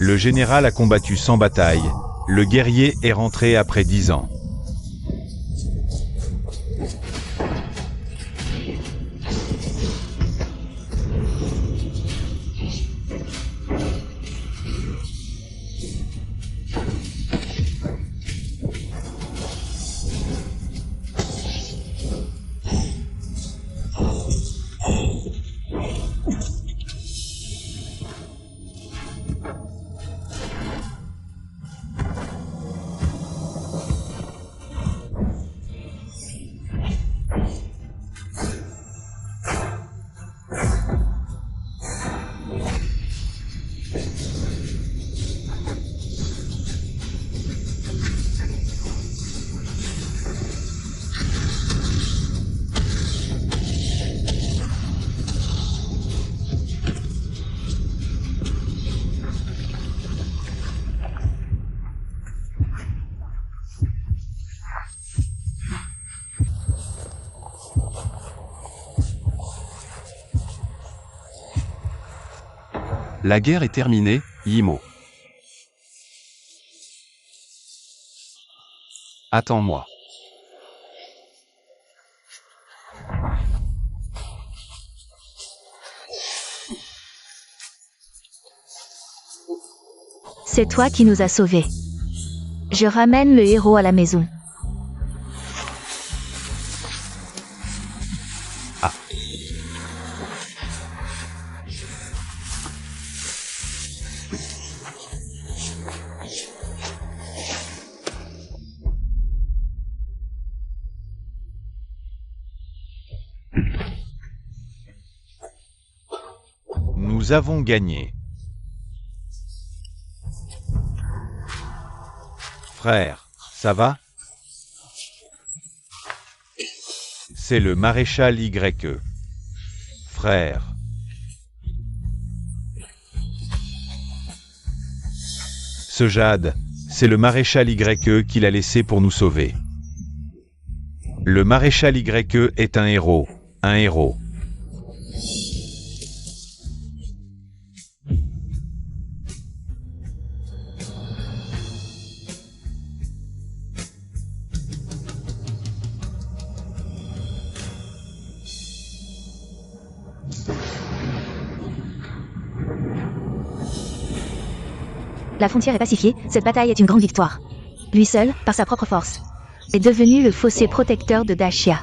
Le général a combattu sans bataille. Le guerrier est rentré après 10 ans. La guerre est terminée, Yimo. Attends-moi. C'est toi qui nous as sauvés. Je ramène le héros à la maison. Ah. Nous avons gagné. Frère, ça va? C'est le maréchal YE. Frère. Ce Jade, c'est le maréchal YE qui l'a laissé pour nous sauver. Le maréchal YE est un héros. Un héros. La frontière est pacifiée, cette bataille est une grande victoire. Lui seul, par sa propre force, est devenu le fossé protecteur de Dashia.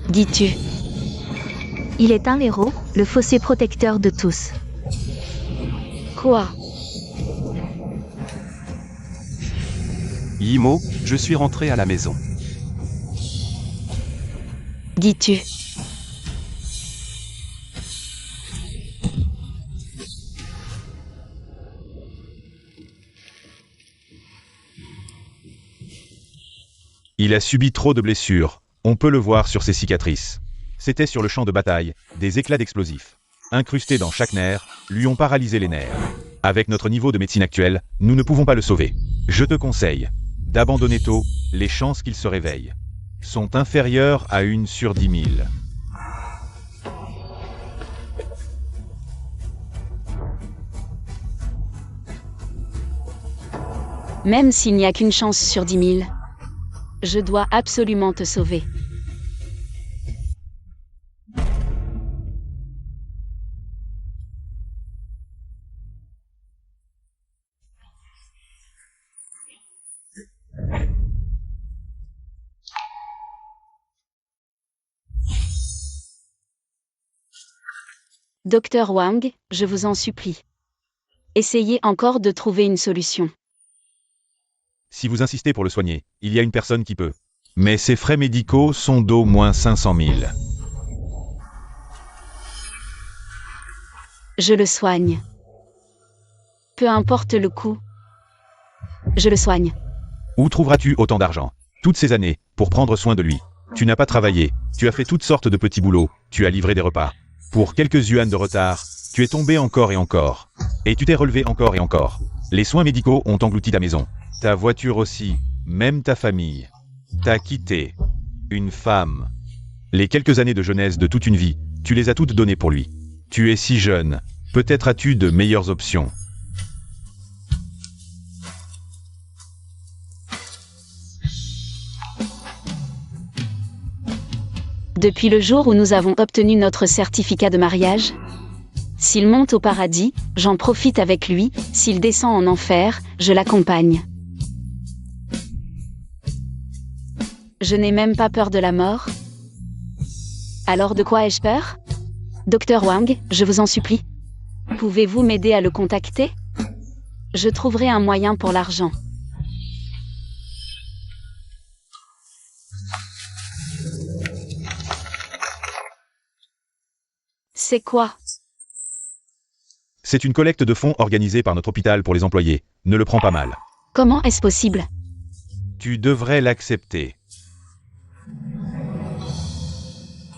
Dis-tu? Il est un héros, le fossé protecteur de tous. Quoi? Yimo, je suis rentré à la maison. Dis-tu? Il a subi trop de blessures. On peut le voir sur ses cicatrices. C'était sur le champ de bataille, des éclats d'explosifs, incrustés dans chaque nerf, lui ont paralysé les nerfs. Avec notre niveau de médecine actuel, nous ne pouvons pas le sauver. Je te conseille d'abandonner tôt, les chances qu'il se réveille sont inférieures à 1 sur 10 000. Même s'il n'y a qu'une chance sur 10 000, je dois absolument te sauver. Docteur Wang, je vous en supplie. Essayez encore de trouver une solution. Si vous insistez pour le soigner, il y a une personne qui peut. Mais ses frais médicaux sont d'au moins 500 000. Je le soigne. Peu importe le coût. Je le soigne. Où trouveras-tu autant d'argent? Toutes ces années, pour prendre soin de lui. Tu n'as pas travaillé, tu as fait toutes sortes de petits boulots, tu as livré des repas. Pour quelques yuans de retard, Tu es tombé encore et encore. Et tu t'es relevé encore et encore. Les soins médicaux ont englouti ta maison. Ta voiture aussi. Même ta famille. T'as quitté. Une femme. Les quelques années de jeunesse de toute une vie, tu les as toutes données pour lui. Tu es si jeune. Peut-être as-tu de meilleures options. Depuis le jour où nous avons obtenu notre certificat de mariage, s'il monte au paradis, j'en profite avec lui, s'il descend en enfer, je l'accompagne. Je n'ai même pas peur de la mort. Alors de quoi ai-je peur? Docteur Wang, je vous en supplie. Pouvez-vous m'aider à le contacter? Je trouverai un moyen pour l'argent. C'est quoi? C'est une collecte de fonds organisée par notre hôpital pour les employés. Ne le prends pas mal. Comment est-ce possible? Tu devrais l'accepter.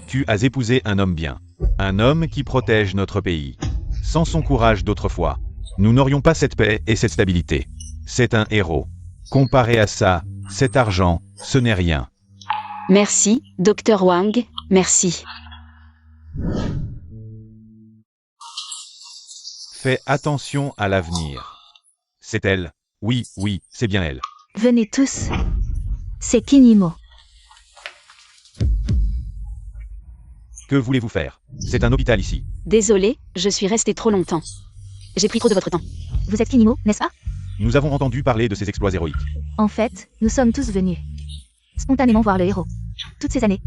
Tu as épousé un homme bien. Un homme qui protège notre pays. Sans son courage d'autrefois, nous n'aurions pas cette paix et cette stabilité. C'est un héros. Comparé à ça, cet argent, ce n'est rien. Merci, Docteur Wang, merci. Fais attention à l'avenir. C'est elle. Oui, oui, c'est bien elle. Venez tous. C'est Kinimo. Que voulez-vous faire? C'est un hôpital ici. Désolé, je suis resté trop longtemps. J'ai pris trop de votre temps. Vous êtes Kinimo, n'est-ce pas? Nous avons entendu parler de ses exploits héroïques. En fait, nous sommes tous venus spontanément voir le héros. Toutes ces années,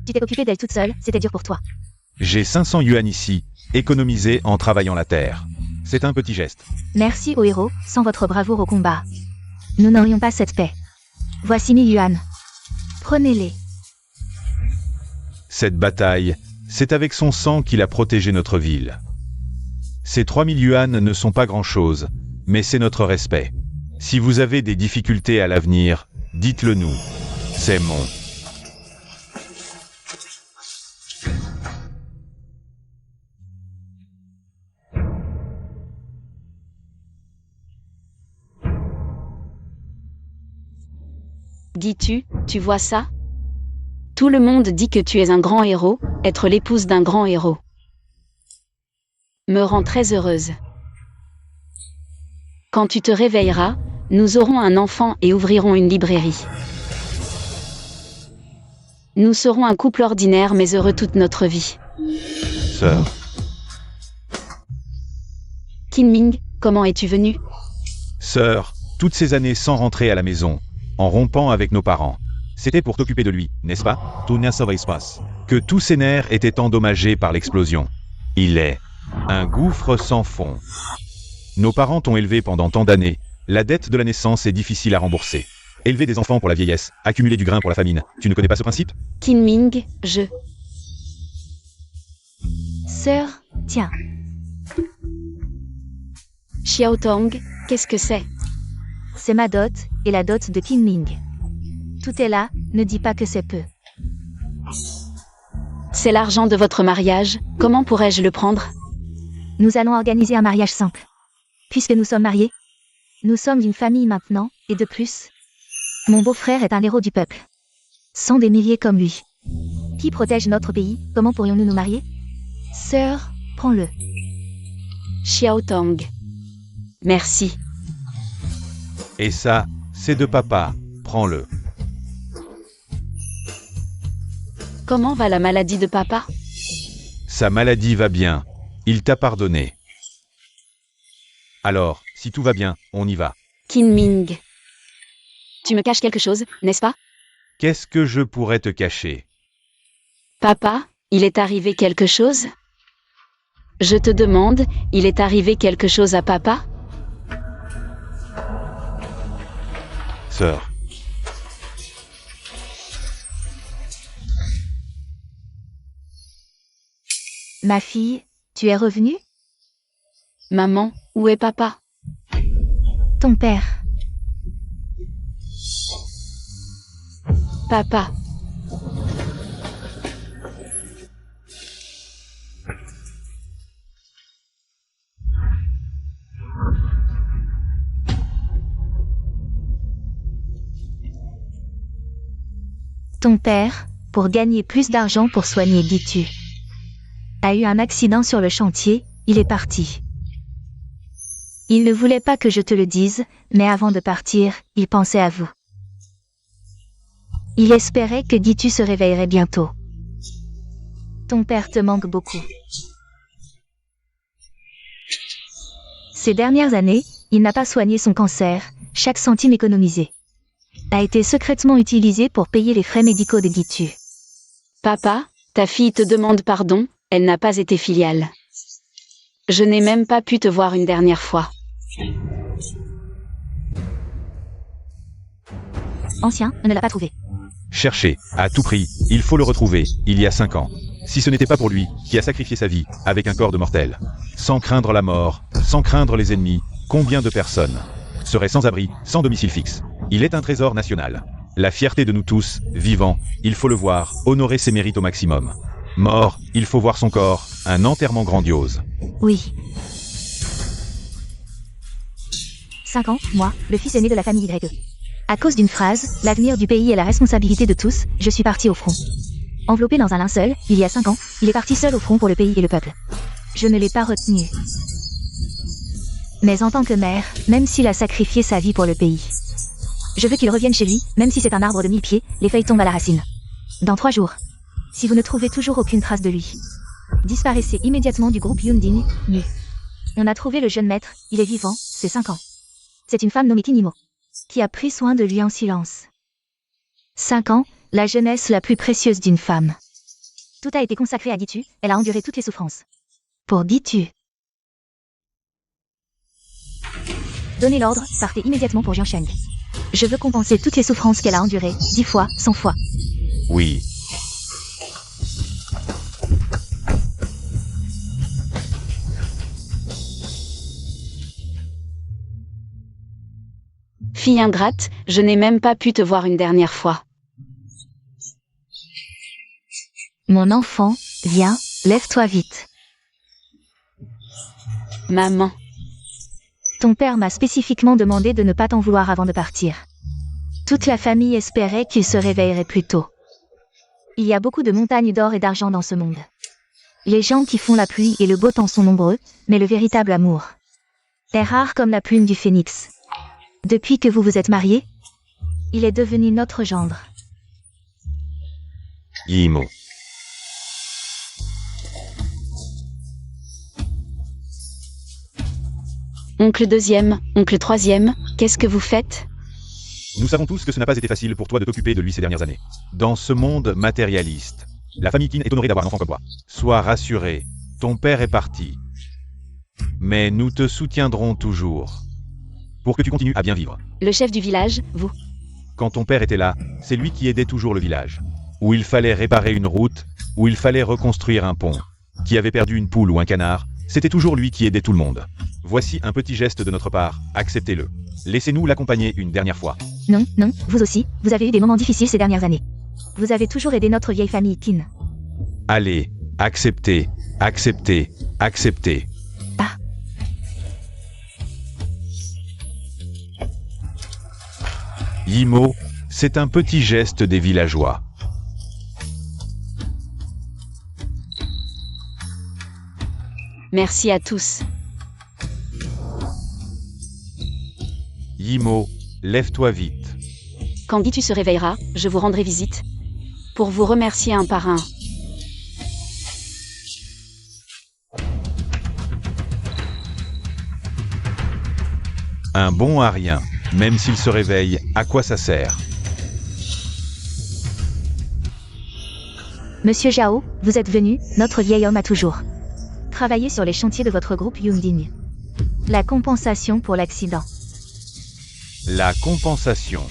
tu t'es occupé d'elle toute seule, c'était dur pour toi. J'ai 500 yuan ici, économisés en travaillant la terre. C'est un petit geste. Merci au héros, sans votre bravoure au combat, nous n'aurions pas cette paix. Voici 1000 yuan. Prenez-les. Cette bataille, c'est avec son sang qu'il a protégé notre ville. Ces 3000 yuan ne sont pas grand-chose, mais c'est notre respect. Si vous avez des difficultés à l'avenir, dites-le nous. C'est mon. Dis-tu, tu vois ça? Tout le monde dit que tu es un grand héros, être l'épouse d'un grand héros. Me rend très heureuse. Quand tu te réveilleras, nous aurons un enfant et ouvrirons une librairie. Nous serons un couple ordinaire mais heureux toute notre vie. Sœur. Kinming, comment es-tu venu? Sœur, toutes ces années sans rentrer à la maison, en rompant avec nos parents. C'était pour t'occuper de lui, n'est-ce pas? Que tous ses nerfs étaient endommagés par l'explosion. Il est un gouffre sans fond. Nos parents t'ont élevé pendant tant d'années. La dette de la naissance est difficile à rembourser. Élever des enfants pour la vieillesse, accumuler du grain pour la famine. Tu ne connais pas ce principe? Kinming, je... Sœur, tiens. Xiaotong, qu'est-ce que c'est? C'est ma dot, et la dot de Kinming. Tout est là, ne dis pas que c'est peu. C'est l'argent de votre mariage, comment pourrais-je le prendre? Nous allons organiser un mariage simple. Puisque nous sommes mariés, nous sommes une famille maintenant, et de plus, mon beau-frère est un héros du peuple. Sans des milliers comme lui. Qui protège notre pays, comment pourrions-nous nous marier? Sœur, prends-le. Xiaotong. Merci. Et ça, c'est de papa, prends-le. Comment va la maladie de papa? Sa maladie va bien, il t'a pardonné. Alors, si tout va bien, on y va. Kinming. Tu me caches quelque chose, n'est-ce pas? Qu'est-ce que je pourrais te cacher? Papa, il est arrivé quelque chose? Je te demande, il est arrivé quelque chose à papa? Sœur. Ma fille, tu es revenue? Maman, où est papa? Ton père. Papa. Ton père, pour gagner plus d'argent pour soigner Gitu, a eu un accident sur le chantier, il est parti. Il ne voulait pas que je te le dise, mais avant de partir, il pensait à vous. Il espérait que Gitu se réveillerait bientôt. Ton père te manque beaucoup. Ces dernières années, il n'a pas soigné son cancer, chaque centime économisé a été secrètement utilisé pour payer les frais médicaux de Gitu. Papa, ta fille te demande pardon, elle n'a pas été filiale. Je n'ai même pas pu te voir une dernière fois. Ancien, on ne l'a pas trouvé. Cherchez, à tout prix, il faut le retrouver, il y a 5 ans. Si ce n'était pas pour lui, qui a sacrifié sa vie, avec un corps de mortel. Sans craindre la mort, sans craindre les ennemis, combien de personnes seraient sans abri, sans domicile fixe. Il est un trésor national. La fierté de nous tous, vivants, il faut le voir, honorer ses mérites au maximum. Mort, il faut voir son corps, un enterrement grandiose. Oui. 5 ans, moi, le fils aîné de la famille Y. À cause d'une phrase, l'avenir du pays est la responsabilité de tous, je suis parti au front. Enveloppé dans un linceul, il y a 5 ans, il est parti seul au front pour le pays et le peuple. Je ne l'ai pas retenu. Mais en tant que mère, même s'il a sacrifié sa vie pour le pays, je veux qu'il revienne chez lui, même si c'est un arbre de 1000 pieds, les feuilles tombent à la racine. Dans 3 jours. Si vous ne trouvez toujours aucune trace de lui, disparaissez immédiatement du groupe Yundin, Nu. On a trouvé le jeune maître, il est vivant, c'est 5 ans. C'est une femme nommée Kinimo, qui a pris soin de lui en silence. 5 ans, la jeunesse la plus précieuse d'une femme. Tout a été consacré à Gitu, elle a enduré toutes les souffrances. Pour Gitu. Donnez l'ordre, partez immédiatement pour Jiansheng. Je veux compenser toutes les souffrances qu'elle a endurées, 10 fois, 100 fois. Oui. Fille ingrate, je n'ai même pas pu te voir une dernière fois. Mon enfant, viens, lève-toi vite. Maman. Ton père m'a spécifiquement demandé de ne pas t'en vouloir avant de partir. Toute la famille espérait qu'il se réveillerait plus tôt. Il y a beaucoup de montagnes d'or et d'argent dans ce monde. Les gens qui font la pluie et le beau temps sont nombreux, mais le véritable amour est rare comme la plume du phénix. Depuis que vous vous êtes mariés, il est devenu notre gendre. Yimo. Oncle deuxième, oncle troisième, qu'est-ce que vous faites? Nous savons tous que ce n'a pas été facile pour toi de t'occuper de lui ces dernières années. Dans ce monde matérialiste, la famille Qin est honorée d'avoir un enfant comme toi. Sois rassuré, ton père est parti. Mais nous te soutiendrons toujours. Pour que tu continues à bien vivre. Le chef du village, vous. Quand ton père était là, c'est lui qui aidait toujours le village. Où il fallait réparer une route, où il fallait reconstruire un pont. Qui avait perdu une poule ou un canard, c'était toujours lui qui aidait tout le monde. Voici un petit geste de notre part, acceptez-le. Laissez-nous l'accompagner une dernière fois. Non, non, vous aussi, vous avez eu des moments difficiles ces dernières années. Vous avez toujours aidé notre vieille famille Qin. Allez, acceptez, acceptez, acceptez. Ah. Yimo, c'est un petit geste des villageois. Merci à tous. Yimo, lève-toi vite. Quand Gitu se réveillera, je vous rendrai visite. Pour vous remercier un par un. Un bon à rien, même s'il se réveille, à quoi ça sert? Monsieur Zhao, vous êtes venu, notre vieil homme a toujours travaillé sur les chantiers de votre groupe Yundin. La compensation pour l'accident. La compensation.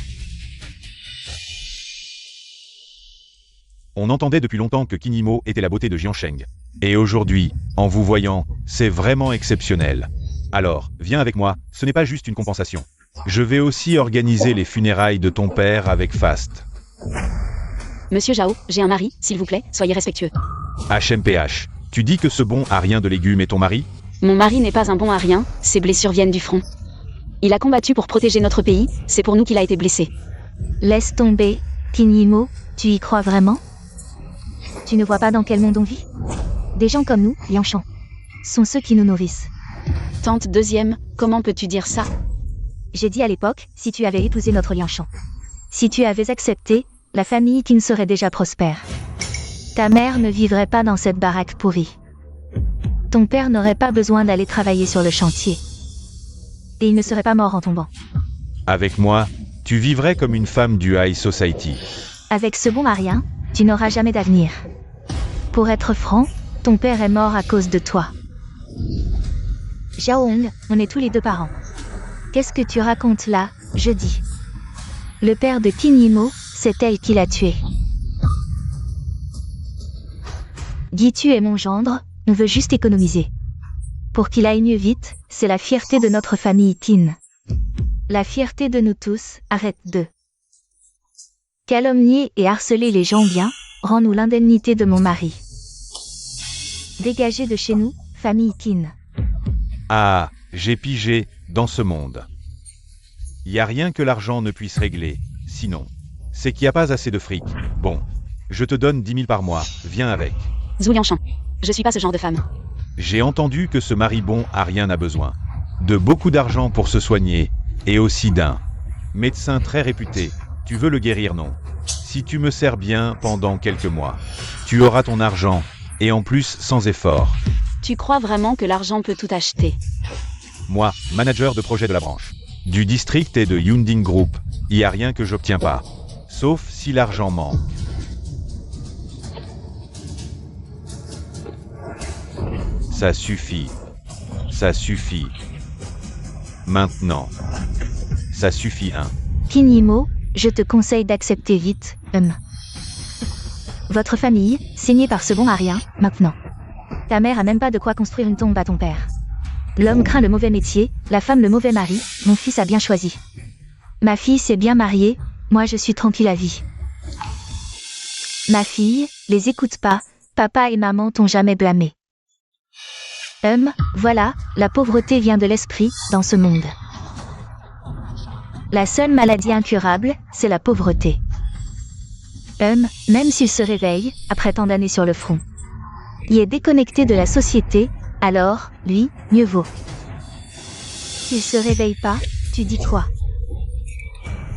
On entendait depuis longtemps que Kinimo était la beauté de Jiansheng. Et aujourd'hui, en vous voyant, c'est vraiment exceptionnel. Alors, viens avec moi, ce n'est pas juste une compensation. Je vais aussi organiser les funérailles de ton père avec Fast. Monsieur Zhao, j'ai un mari, s'il vous plaît, soyez respectueux. HMPH, tu dis que ce bon à rien de légumes est ton mari? Mon mari n'est pas un bon à rien, ses blessures viennent du front. Il a combattu pour protéger notre pays, c'est pour nous qu'il a été blessé. Laisse tomber, Kinyimo, tu y crois vraiment? Tu ne vois pas dans quel monde on vit? Des gens comme nous, Lianchan, sont ceux qui nous nourrissent. Tante deuxième, comment peux-tu dire ça? J'ai dit à l'époque, si tu avais épousé notre Lianchan, si tu avais accepté, la famille Tin serait déjà prospère. Ta mère ne vivrait pas dans cette baraque pourrie. Ton père n'aurait pas besoin d'aller travailler sur le chantier. Et il ne serait pas mort en tombant. Avec moi, tu vivrais comme une femme du high society. Avec ce bon Arien, tu n'auras jamais d'avenir. Pour être franc, ton père est mort à cause de toi. Xiaohong, on est tous les deux parents. Qu'est-ce que tu racontes là, je dis? Le père de Kinyimo, c'est elle qui l'a tué. Gitu est mon gendre, on veut juste économiser. Pour qu'il aille mieux vite, c'est la fierté de notre famille Tin. La fierté de nous tous, arrête de calomnier et harceler les gens bien, rends-nous l'indemnité de mon mari. Dégagez de chez nous, famille Tin. Ah, j'ai pigé, dans ce monde. Y a rien que l'argent ne puisse régler, sinon. C'est qu'il n'y a pas assez de fric. Bon, je te donne 10 000 par mois, viens avec. Zhu Lianchan. Je suis pas ce genre de femme. J'ai entendu que ce mari bon a rien à besoin. De beaucoup d'argent pour se soigner, et aussi d'un médecin très réputé. Tu veux le guérir, non? Si tu me sers bien pendant quelques mois, tu auras ton argent, et en plus sans effort. Tu crois vraiment que l'argent peut tout acheter? Moi, manager de projet de la branche du district et de Yunding Group, y a rien que j'obtiens pas. Sauf si l'argent manque. Ça suffit. Ça suffit. Maintenant. Ça suffit, hein. Kinyimo, je te conseille d'accepter vite, Votre famille, signée par ce bon Arien, maintenant. Ta mère a même pas de quoi construire une tombe à ton père. L'homme craint le mauvais métier, la femme le mauvais mari, mon fils a bien choisi. Ma fille s'est bien mariée, moi je suis tranquille à vie. Ma fille, les écoute pas, papa et maman t'ont jamais blâmé. Voilà, la pauvreté vient de l'esprit, dans ce monde. La seule maladie incurable, c'est la pauvreté. Même s'il se réveille, après tant d'années sur le front. Il est déconnecté de la société, alors, lui, mieux vaut. S'il se réveille pas, tu dis quoi?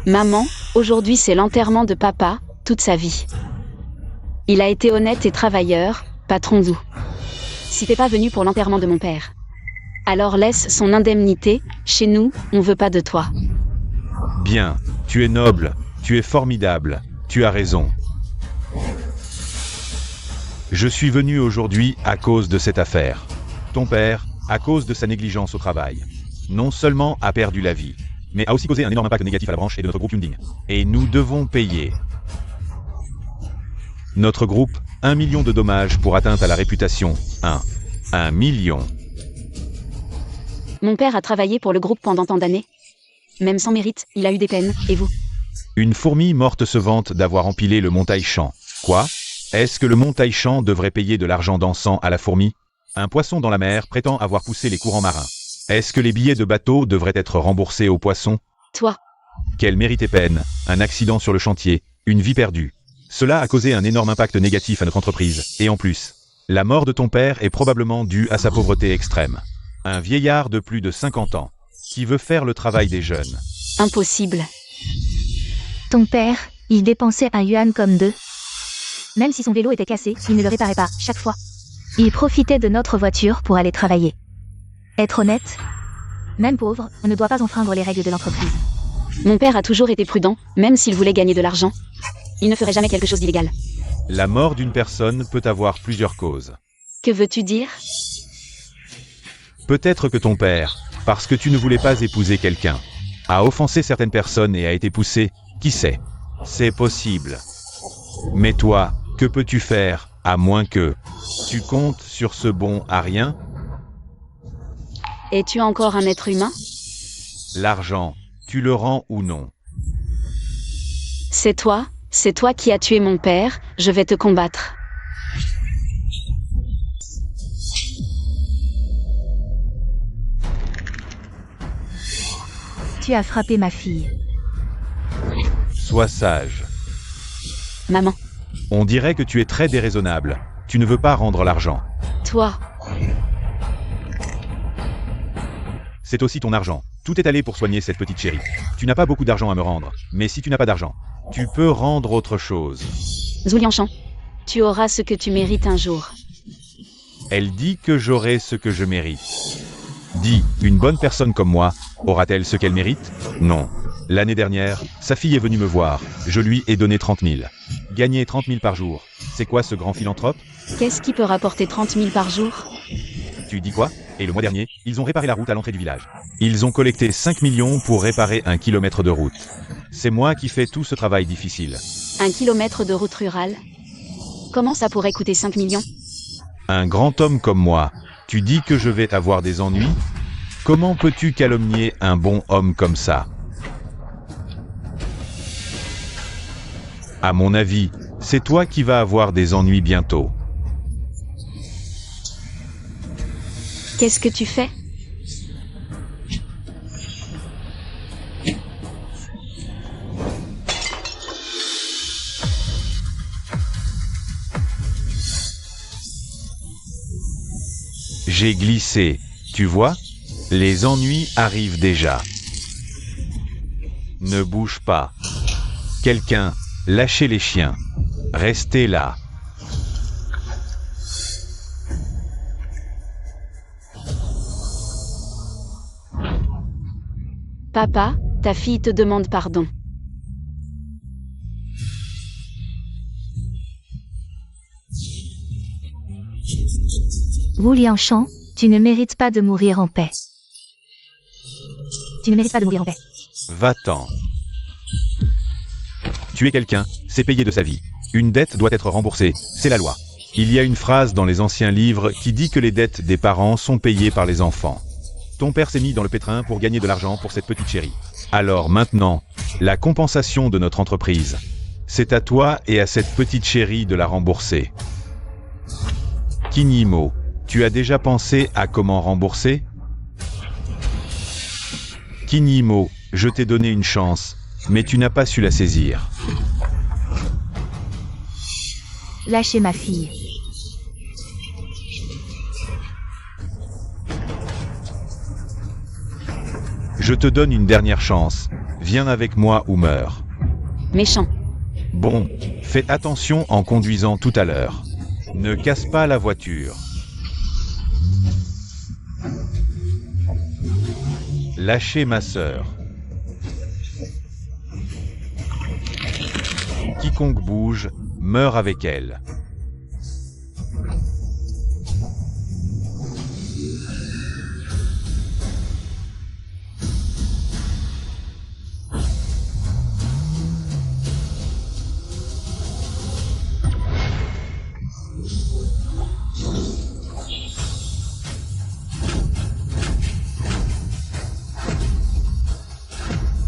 Maman, aujourd'hui c'est l'enterrement de papa, toute sa vie. Il a été honnête et travailleur, patron d'où. Si t'es pas venu pour l'enterrement de mon père, alors laisse son indemnité, chez nous, on veut pas de toi. Bien, tu es noble, tu es formidable, tu as raison. Je suis venu aujourd'hui à cause de cette affaire. Ton père, à cause de sa négligence au travail, non seulement a perdu la vie, mais a aussi causé un énorme impact négatif à la branche et de notre groupe Yunding. Et nous devons payer. Notre groupe, 1 million de dommages pour atteinte à la réputation. 1 million. Mon père a travaillé pour le groupe pendant tant d'années. Même sans mérite, il a eu des peines, et vous? Une fourmi morte se vante d'avoir empilé le mont Taishan. Quoi? Est-ce que le mont Taishan devrait payer de l'argent d'encens à la fourmi? Un poisson dans la mer prétend avoir poussé les courants marins. Est-ce que les billets de bateau devraient être remboursés aux poissons? Toi. Quel mérite et peine, un accident sur le chantier, une vie perdue. Cela a causé un énorme impact négatif à notre entreprise. Et en plus, la mort de ton père est probablement due à sa pauvreté extrême. Un vieillard de plus de 50 ans, qui veut faire le travail des jeunes. Impossible. Ton père, il dépensait 1 yuan comme 2. Même si son vélo était cassé, il ne le réparait pas, chaque fois. Il profitait de notre voiture pour aller travailler. Être honnête, même pauvre, on ne doit pas enfreindre les règles de l'entreprise. Mon père a toujours été prudent, même s'il voulait gagner de l'argent. Il ne ferait jamais quelque chose d'illégal. La mort d'une personne peut avoir plusieurs causes. Que veux-tu dire? Peut-être que ton père, parce que tu ne voulais pas épouser quelqu'un, a offensé certaines personnes et a été poussé, qui sait? C'est possible. Mais toi, que peux-tu faire, à moins que tu comptes sur ce bon Arien? Es-tu encore un être humain? L'argent, tu le rends ou non? C'est toi qui as tué mon père, je vais te combattre. Tu as frappé ma fille. Sois sage. Maman. On dirait que tu es très déraisonnable. Tu ne veux pas rendre l'argent. Toi. C'est aussi ton argent. Tout est allé pour soigner cette petite chérie. Tu n'as pas beaucoup d'argent à me rendre. Mais si tu n'as pas d'argent, tu peux rendre autre chose. Zhou Liangshan. Tu auras ce que tu mérites un jour. Elle dit que j'aurai ce que je mérite. Dis, une bonne personne comme moi, aura-t-elle ce qu'elle mérite? Non. L'année dernière, sa fille est venue me voir. Je lui ai donné 30 000. Gagner 30 000 par jour. C'est quoi ce grand philanthrope? Qu'est-ce qui peut rapporter 30 000 par jour? Tu dis quoi? Et le mois dernier, ils ont réparé la route à l'entrée du village. Ils ont collecté 5 millions pour réparer 1 kilomètre de route. C'est moi qui fais tout ce travail difficile. 1 kilomètre de route rurale? Comment ça pourrait coûter 5 millions? Un grand homme comme moi, tu dis que je vais avoir des ennuis? Comment peux-tu calomnier un bon homme comme ça? À mon avis, c'est toi qui vas avoir des ennuis bientôt. Qu'est-ce que tu fais? J'ai glissé, tu vois? Les ennuis arrivent déjà. Ne bouge pas. Quelqu'un, lâchez les chiens. Restez là. Papa, ta fille te demande pardon. Wu Liangshan, tu ne mérites pas de mourir en paix. Tu ne mérites pas de mourir en paix. Va-t'en. Tuer quelqu'un, c'est payer de sa vie. Une dette doit être remboursée, c'est la loi. Il y a une phrase dans les anciens livres qui dit que les dettes des parents sont payées par les enfants. Ton père s'est mis dans le pétrin pour gagner de l'argent pour cette petite chérie. Alors maintenant, la compensation de notre entreprise. C'est à toi et à cette petite chérie de la rembourser. Qin Yimo, tu as déjà pensé à comment rembourser? Qin Yimo, je t'ai donné une chance, mais tu n'as pas su la saisir. Lâchez ma fille. Je te donne une dernière chance. Viens avec moi ou meurs. Méchant. Bon, fais attention en conduisant tout à l'heure. Ne casse pas la voiture. Lâchez ma sœur. Quiconque bouge, meurt avec elle.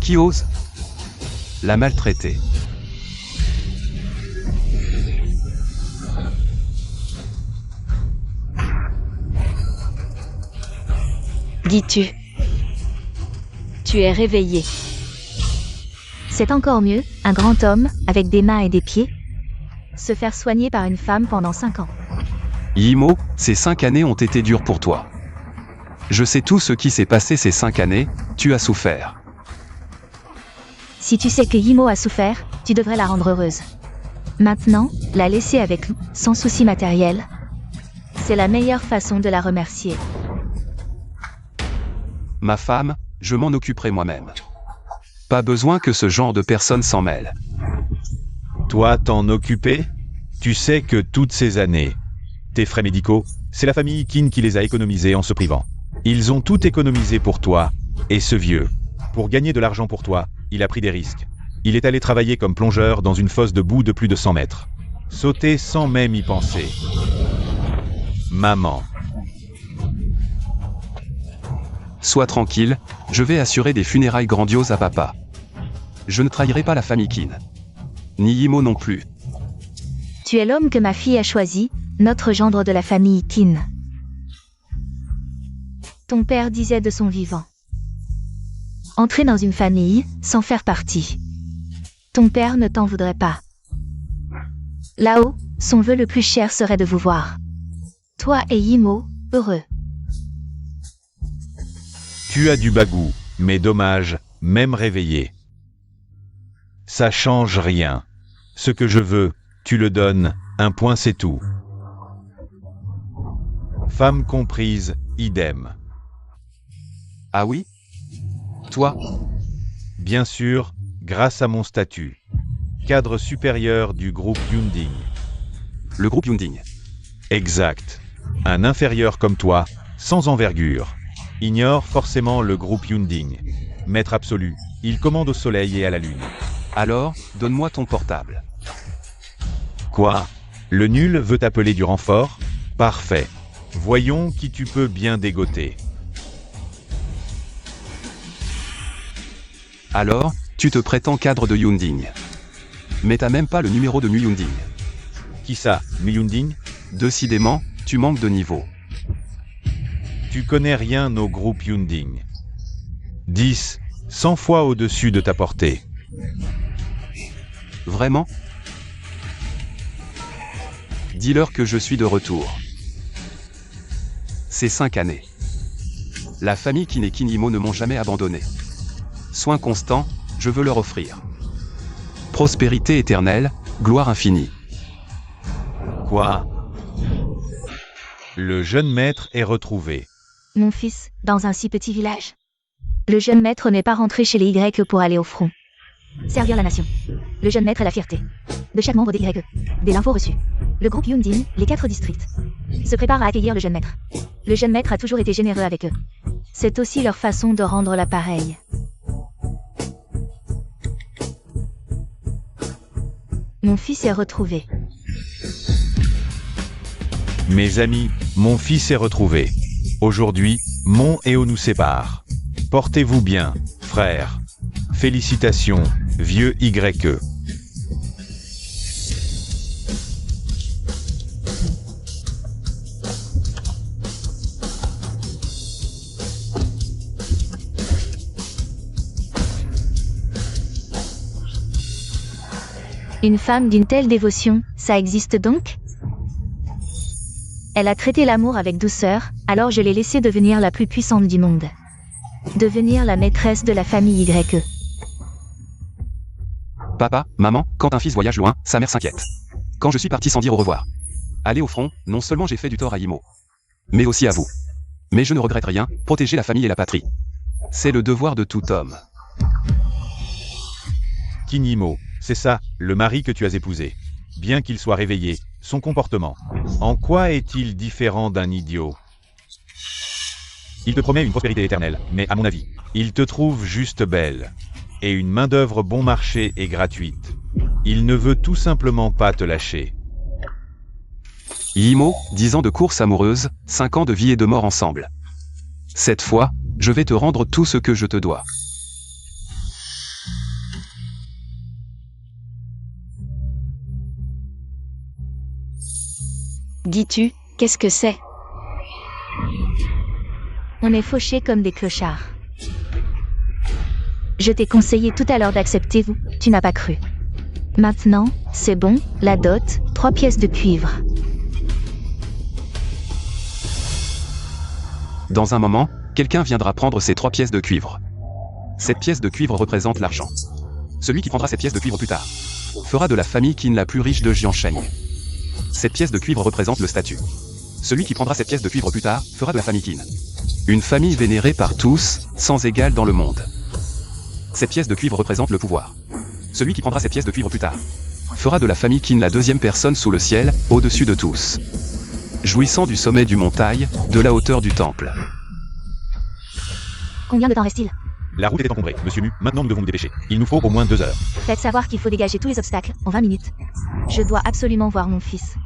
Qui ose la maltraiter? Dis-tu. Tu es réveillé. C'est encore mieux, un grand homme, avec des mains et des pieds, se faire soigner par une femme pendant 5 ans. Yimo, ces 5 années ont été dures pour toi. Je sais tout ce qui s'est passé ces 5 années, tu as souffert. Si tu sais que Yimo a souffert, tu devrais la rendre heureuse. Maintenant, la laisser avec nous, sans souci matériel. C'est la meilleure façon de la remercier. Ma femme, je m'en occuperai moi-même. Pas besoin que ce genre de personne s'en mêle. Toi, t'en occuper? Tu sais que toutes ces années, tes frais médicaux, c'est la famille Qin qui les a économisés en se privant. Ils ont tout économisé pour toi, et ce vieux. Pour gagner de l'argent pour toi, il a pris des risques. Il est allé travailler comme plongeur dans une fosse de boue de plus de 100 mètres. Sauter sans même y penser. Maman. Sois tranquille, je vais assurer des funérailles grandioses à papa. Je ne trahirai pas la famille Qin. Ni Yimo non plus. Tu es l'homme que ma fille a choisi, notre gendre de la famille Qin. Ton père disait de son vivant. Entrer dans une famille, sans faire partie. Ton père ne t'en voudrait pas. Là-haut, son vœu le plus cher serait de vous voir. Toi et Yimo, heureux. Tu as du bagou, mais dommage, même réveillé. Ça change rien. Ce que je veux, tu le donnes, un point c'est tout. Femme comprise, idem. Ah oui? Toi? Bien sûr, grâce à mon statut. Cadre supérieur du groupe Yunding. Le groupe Yunding. Exact. Un inférieur comme toi, sans envergure, ignore forcément le groupe Yunding. Maître absolu, il commande au soleil et à la lune. Alors, donne-moi ton portable. Quoi? Le nul veut t'appeler du renfort? Parfait. Voyons qui tu peux bien dégoter. Alors, tu te prétends cadre de Yunding. Mais t'as même pas le numéro de Yunding. Qui ça, Yunding? Décidément, tu manques de niveau. Tu connais rien au groupe Yunding. 10, 100 fois au-dessus de ta portée. Vraiment? Dis-leur que je suis de retour. Ces 5 années. La famille Kin et Kinimo ne m'ont jamais abandonné. Soins constants, je veux leur offrir. Prospérité éternelle, gloire infinie. Quoi? Le jeune maître est retrouvé. Mon fils, dans un si petit village. Le jeune maître n'est pas rentré chez les Y pour aller au front. Servir la nation. Le jeune maître est la fierté de chaque membre des Y. Dès l'info reçue. Le groupe Yunding, les 4 districts, se prépare à accueillir le jeune maître. Le jeune maître a toujours été généreux avec eux. C'est aussi leur façon de rendre l'appareil. Mon fils est retrouvé. Mes amis, mon fils est retrouvé. Aujourd'hui, Mon et O nous séparent. Portez-vous bien, frères. Félicitations, vieux YE. Une femme d'une telle dévotion, ça existe donc? Elle a traité l'amour avec douceur, alors je l'ai laissée devenir la plus puissante du monde. Devenir la maîtresse de la famille YE. Papa, maman, quand un fils voyage loin, sa mère s'inquiète. Quand je suis parti sans dire au revoir. Aller au front, non seulement j'ai fait du tort à Yimo, mais aussi à vous. Mais je ne regrette rien, protéger la famille et la patrie. C'est le devoir de tout homme. Kinimo, c'est ça, le mari que tu as épousé. Bien qu'il soit réveillé, son comportement. En quoi est-il différent d'un idiot? Il te promet une prospérité éternelle, mais à mon avis, il te trouve juste belle. Et une main-d'œuvre bon marché et gratuite. Il ne veut tout simplement pas te lâcher. Yimo, 10 ans de course amoureuse, 5 ans de vie et de mort ensemble. Cette fois, je vais te rendre tout ce que je te dois. Dis-tu, qu'est-ce que c'est? On est fauchés comme des clochards. Je t'ai conseillé tout à l'heure d'accepter, vous, tu n'as pas cru. Maintenant, c'est bon, la dot, 3 pièces de cuivre. Dans un moment, quelqu'un viendra prendre ces 3 pièces de cuivre. Cette pièce de cuivre représente l'argent. Celui qui prendra cette pièce de cuivre plus tard fera de la famille Qin la plus riche de Jiansheng. Cette pièce de cuivre représente le statut. Celui qui prendra cette pièce de cuivre plus tard fera de la famille Qin une famille vénérée par tous, sans égal dans le monde. Cette pièce de cuivre représente le pouvoir. Celui qui prendra cette pièce de cuivre plus tard fera de la famille Qin la 2e personne sous le ciel, au-dessus de tous. Jouissant du sommet du montagne, de la hauteur du temple. Combien de temps reste-t-il? La route est encombrée, monsieur Mu, maintenant nous devons nous dépêcher. Il nous faut au moins 2 heures. Faites savoir qu'il faut dégager tous les obstacles, en 20 minutes. Je dois absolument voir mon fils.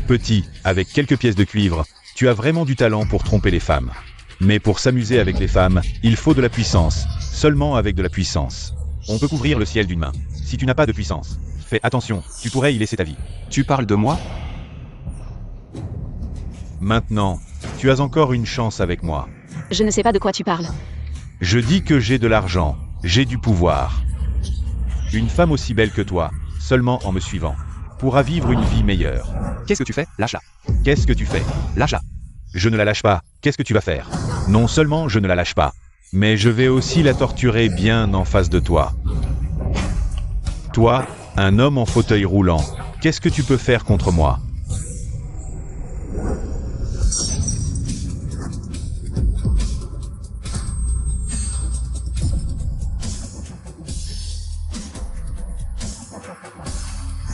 Petit, avec quelques pièces de cuivre, tu as vraiment du talent pour tromper les femmes. Mais pour s'amuser avec les femmes, il faut de la puissance. Seulement avec de la puissance. On peut couvrir le ciel d'une main. Si tu n'as pas de puissance, fais attention, tu pourrais y laisser ta vie. Tu parles de moi? Maintenant, tu as encore une chance avec moi. Je ne sais pas de quoi tu parles. Je dis que j'ai de l'argent, j'ai du pouvoir. Une femme aussi belle que toi, seulement en me suivant. pourra vivre une vie meilleure. Qu'est-ce que tu fais? Lâche-la. Qu'est-ce que tu fais? Lâche-la. Je ne la lâche pas. Qu'est-ce que tu vas faire? Non seulement je ne la lâche pas, mais je vais aussi la torturer bien en face de toi. Toi, un homme en fauteuil roulant, qu'est-ce que tu peux faire contre moi?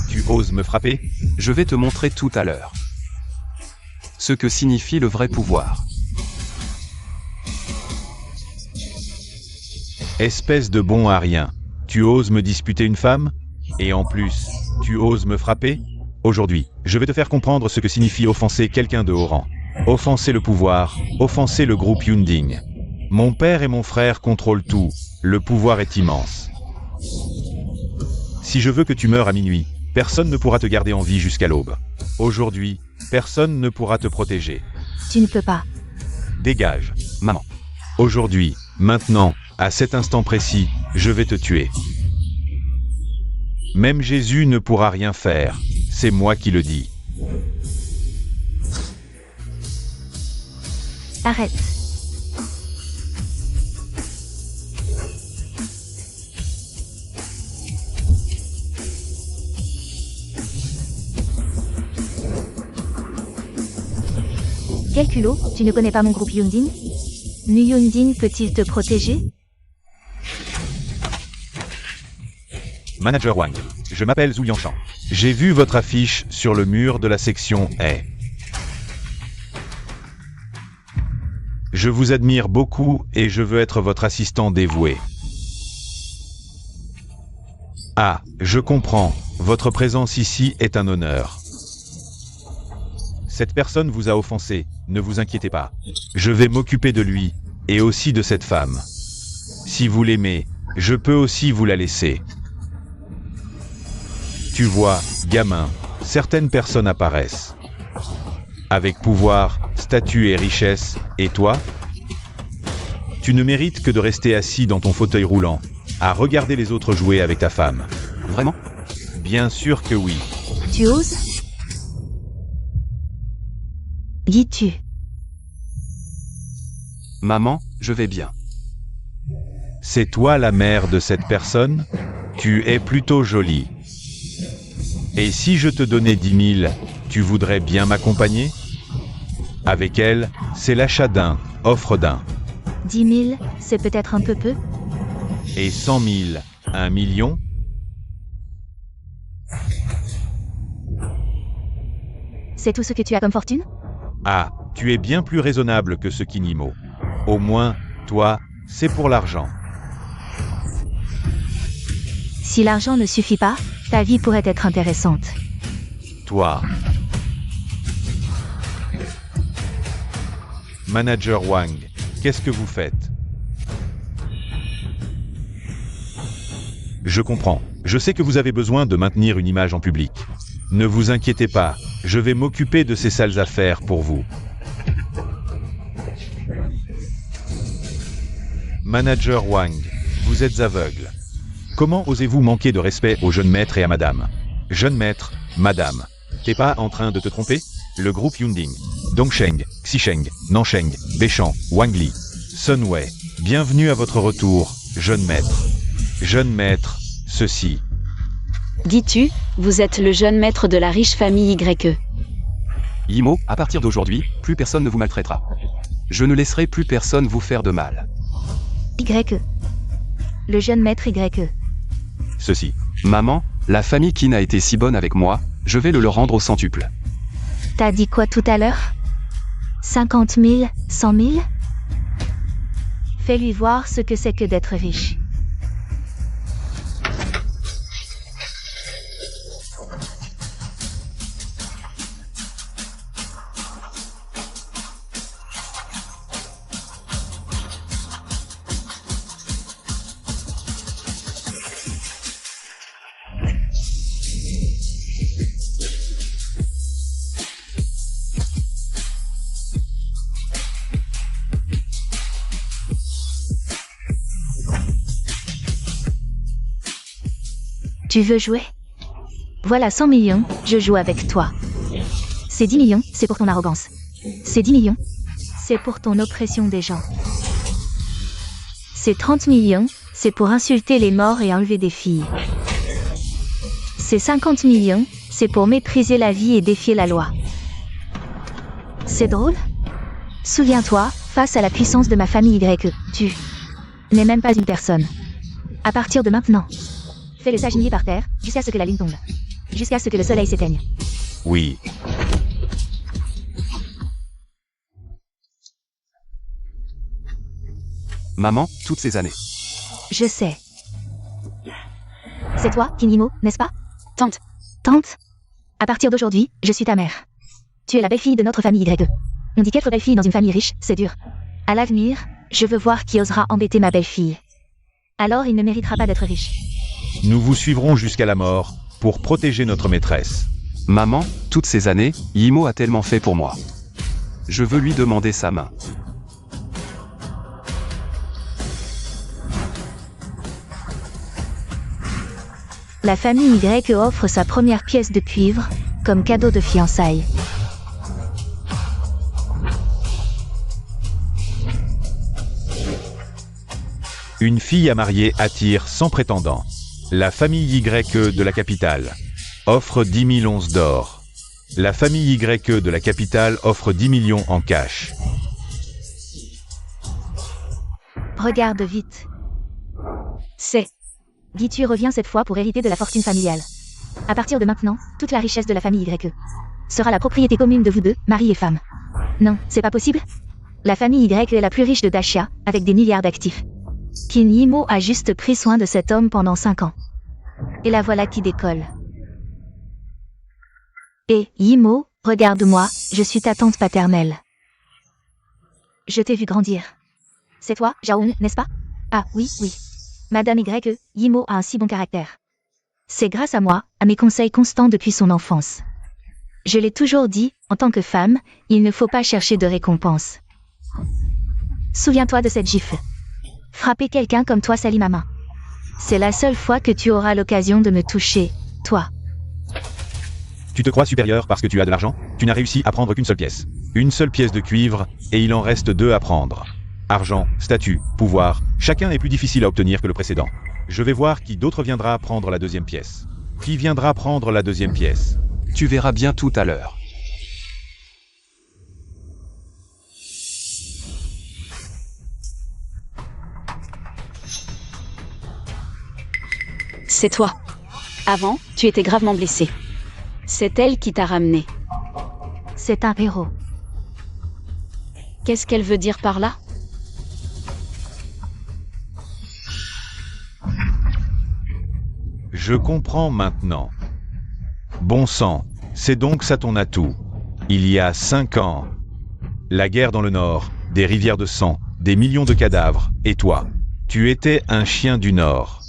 Tu oses me frapper? Je vais te montrer tout à l'heure ce que signifie le vrai pouvoir. Espèce de bon à rien. Tu oses me disputer une femme? Et en plus, tu oses me frapper? Aujourd'hui, je vais te faire comprendre ce que signifie offenser quelqu'un de haut rang. Offenser le pouvoir, offenser le groupe Yunding. Mon père et mon frère contrôlent tout, le pouvoir est immense. Si je veux que tu meures à minuit, personne ne pourra te garder en vie jusqu'à l'aube. Aujourd'hui, personne ne pourra te protéger. Tu ne peux pas. Dégage. Maman. Aujourd'hui, maintenant, à cet instant précis, je vais te tuer. Même Jésus ne pourra rien faire, c'est moi qui le dis. Arrête. Quel culot, tu ne connais pas mon groupe Yundin? Nu Yundin peut-il te protéger? Manager Wang, je m'appelle Zhu Liangshan. J'ai vu votre affiche sur le mur de la section A. Je vous admire beaucoup et je veux être votre assistant dévoué. Ah, je comprends, votre présence ici est un honneur. Cette personne vous a offensé, ne vous inquiétez pas. Je vais m'occuper de lui, et aussi de cette femme. Si vous l'aimez, je peux aussi vous la laisser. Tu vois, gamin, certaines personnes apparaissent. Avec pouvoir, statut et richesse, et toi? Tu ne mérites que de rester assis dans ton fauteuil roulant, à regarder les autres jouer avec ta femme. Vraiment? Bien sûr que oui. Tu oses? Guy-tu? Maman, je vais bien. C'est toi la mère de cette personne? Tu es plutôt jolie. Et si je te donnais 10 000, tu voudrais bien m'accompagner? Avec elle, c'est l'achat d'un, offre d'un. 10 000, c'est peut-être un peu peu? Et 100 000, 1 million? C'est tout ce que tu as comme fortune? Ah, tu es bien plus raisonnable que ce Kinimo. Au moins, toi, c'est pour l'argent. Si l'argent ne suffit pas, ta vie pourrait être intéressante. Toi. Manager Wang, qu'est-ce que vous faites? Je comprends. Je sais que vous avez besoin de maintenir une image en public. Ne vous inquiétez pas, je vais m'occuper de ces sales affaires pour vous. Manager Wang, vous êtes aveugle. Comment osez-vous manquer de respect au jeune maître et à madame? Jeune maître, madame, t'es pas en train de te tromper? Le groupe Yunding, Dongsheng, Xisheng, Nansheng, Beichan, Wangli, Sun Wei, bienvenue à votre retour, jeune maître. Jeune maître, ceci. Dis-tu, vous êtes le jeune maître de la riche famille YE. Imo, à partir d'aujourd'hui, plus personne ne vous maltraitera. Je ne laisserai plus personne vous faire de mal. YE. Le jeune maître YE. Ceci. Maman, la famille Qin a été si bonne avec moi, je vais le leur rendre au centuple. T'as dit quoi tout à l'heure? 50 000, 100 000? Fais-lui voir ce que c'est que d'être riche. Tu veux jouer? Voilà 100 millions, je joue avec toi. Ces 10 millions, c'est pour ton arrogance. Ces 10 millions, c'est pour ton oppression des gens. Ces 30 millions, c'est pour insulter les morts et enlever des filles. Ces 50 millions, c'est pour mépriser la vie et défier la loi. C'est drôle? Souviens-toi, face à la puissance de ma famille YE, tu n'es même pas une personne. À partir de maintenant, fais-le s'agenouiller par terre, jusqu'à ce que la lune tombe. Jusqu'à ce que le soleil s'éteigne. Oui. Maman, toutes ces années. Je sais. C'est toi, Kinimo, n'est-ce pas? Tante, Tante? À partir d'aujourd'hui, je suis ta mère. Tu es la belle-fille de notre famille YE. On dit qu'être belle-fille dans une famille riche, c'est dur. À l'avenir, je veux voir qui osera embêter ma belle-fille. Alors il ne méritera pas d'être riche. Nous vous suivrons jusqu'à la mort pour protéger notre maîtresse. Maman, toutes ces années, Yimo a tellement fait pour moi. Je veux lui demander sa main. La famille YE offre sa première pièce de cuivre, comme cadeau de fiançailles. Une fille à marier attire 100 prétendants. La famille YE de la capitale offre 10 000 onces d'or. La famille YE de la capitale offre 10 millions en cash. Regarde vite. c'est... Gitu revient cette fois pour hériter de la fortune familiale. À partir de maintenant, toute la richesse de la famille YE sera la propriété commune de vous deux, mari et femme. Non, c'est pas possible. La famille YE est la plus riche de Dashia, avec des milliards d'actifs. Kin Yimo a juste pris soin de cet homme pendant 5 ans. Et la voilà qui décolle. Et, Yimo, regarde-moi, je suis ta tante paternelle. Je t'ai vu grandir. C'est toi, Jaoun, n'est-ce pas? Ah, oui, oui. Madame YE, Yimo a un si bon caractère. C'est grâce à moi, à mes conseils constants depuis son enfance. Je l'ai toujours dit, en tant que femme, il ne faut pas chercher de récompense. Souviens-toi de cette gifle. Frapper quelqu'un comme toi salit ma main. C'est la seule fois que tu auras l'occasion de me toucher, toi. Tu te crois supérieur parce que tu as de l'argent? Tu n'as réussi à prendre qu'une seule pièce. Une seule pièce de cuivre, et il en reste 2 à prendre. Argent, statut, pouvoir, chacun est plus difficile à obtenir que le précédent. Je vais voir qui d'autre viendra prendre la 2e pièce. Qui viendra prendre la 2e pièce? Tu verras bien tout à l'heure. C'est toi. Avant, tu étais gravement blessé. C'est elle qui t'a ramené. C'est un héros. Qu'est-ce qu'elle veut dire par là? Je comprends maintenant. Bon sang, c'est donc ça ton atout. Il y a 5 ans. La guerre dans le Nord, des rivières de sang, des millions de cadavres, et toi, tu étais un chien du Nord.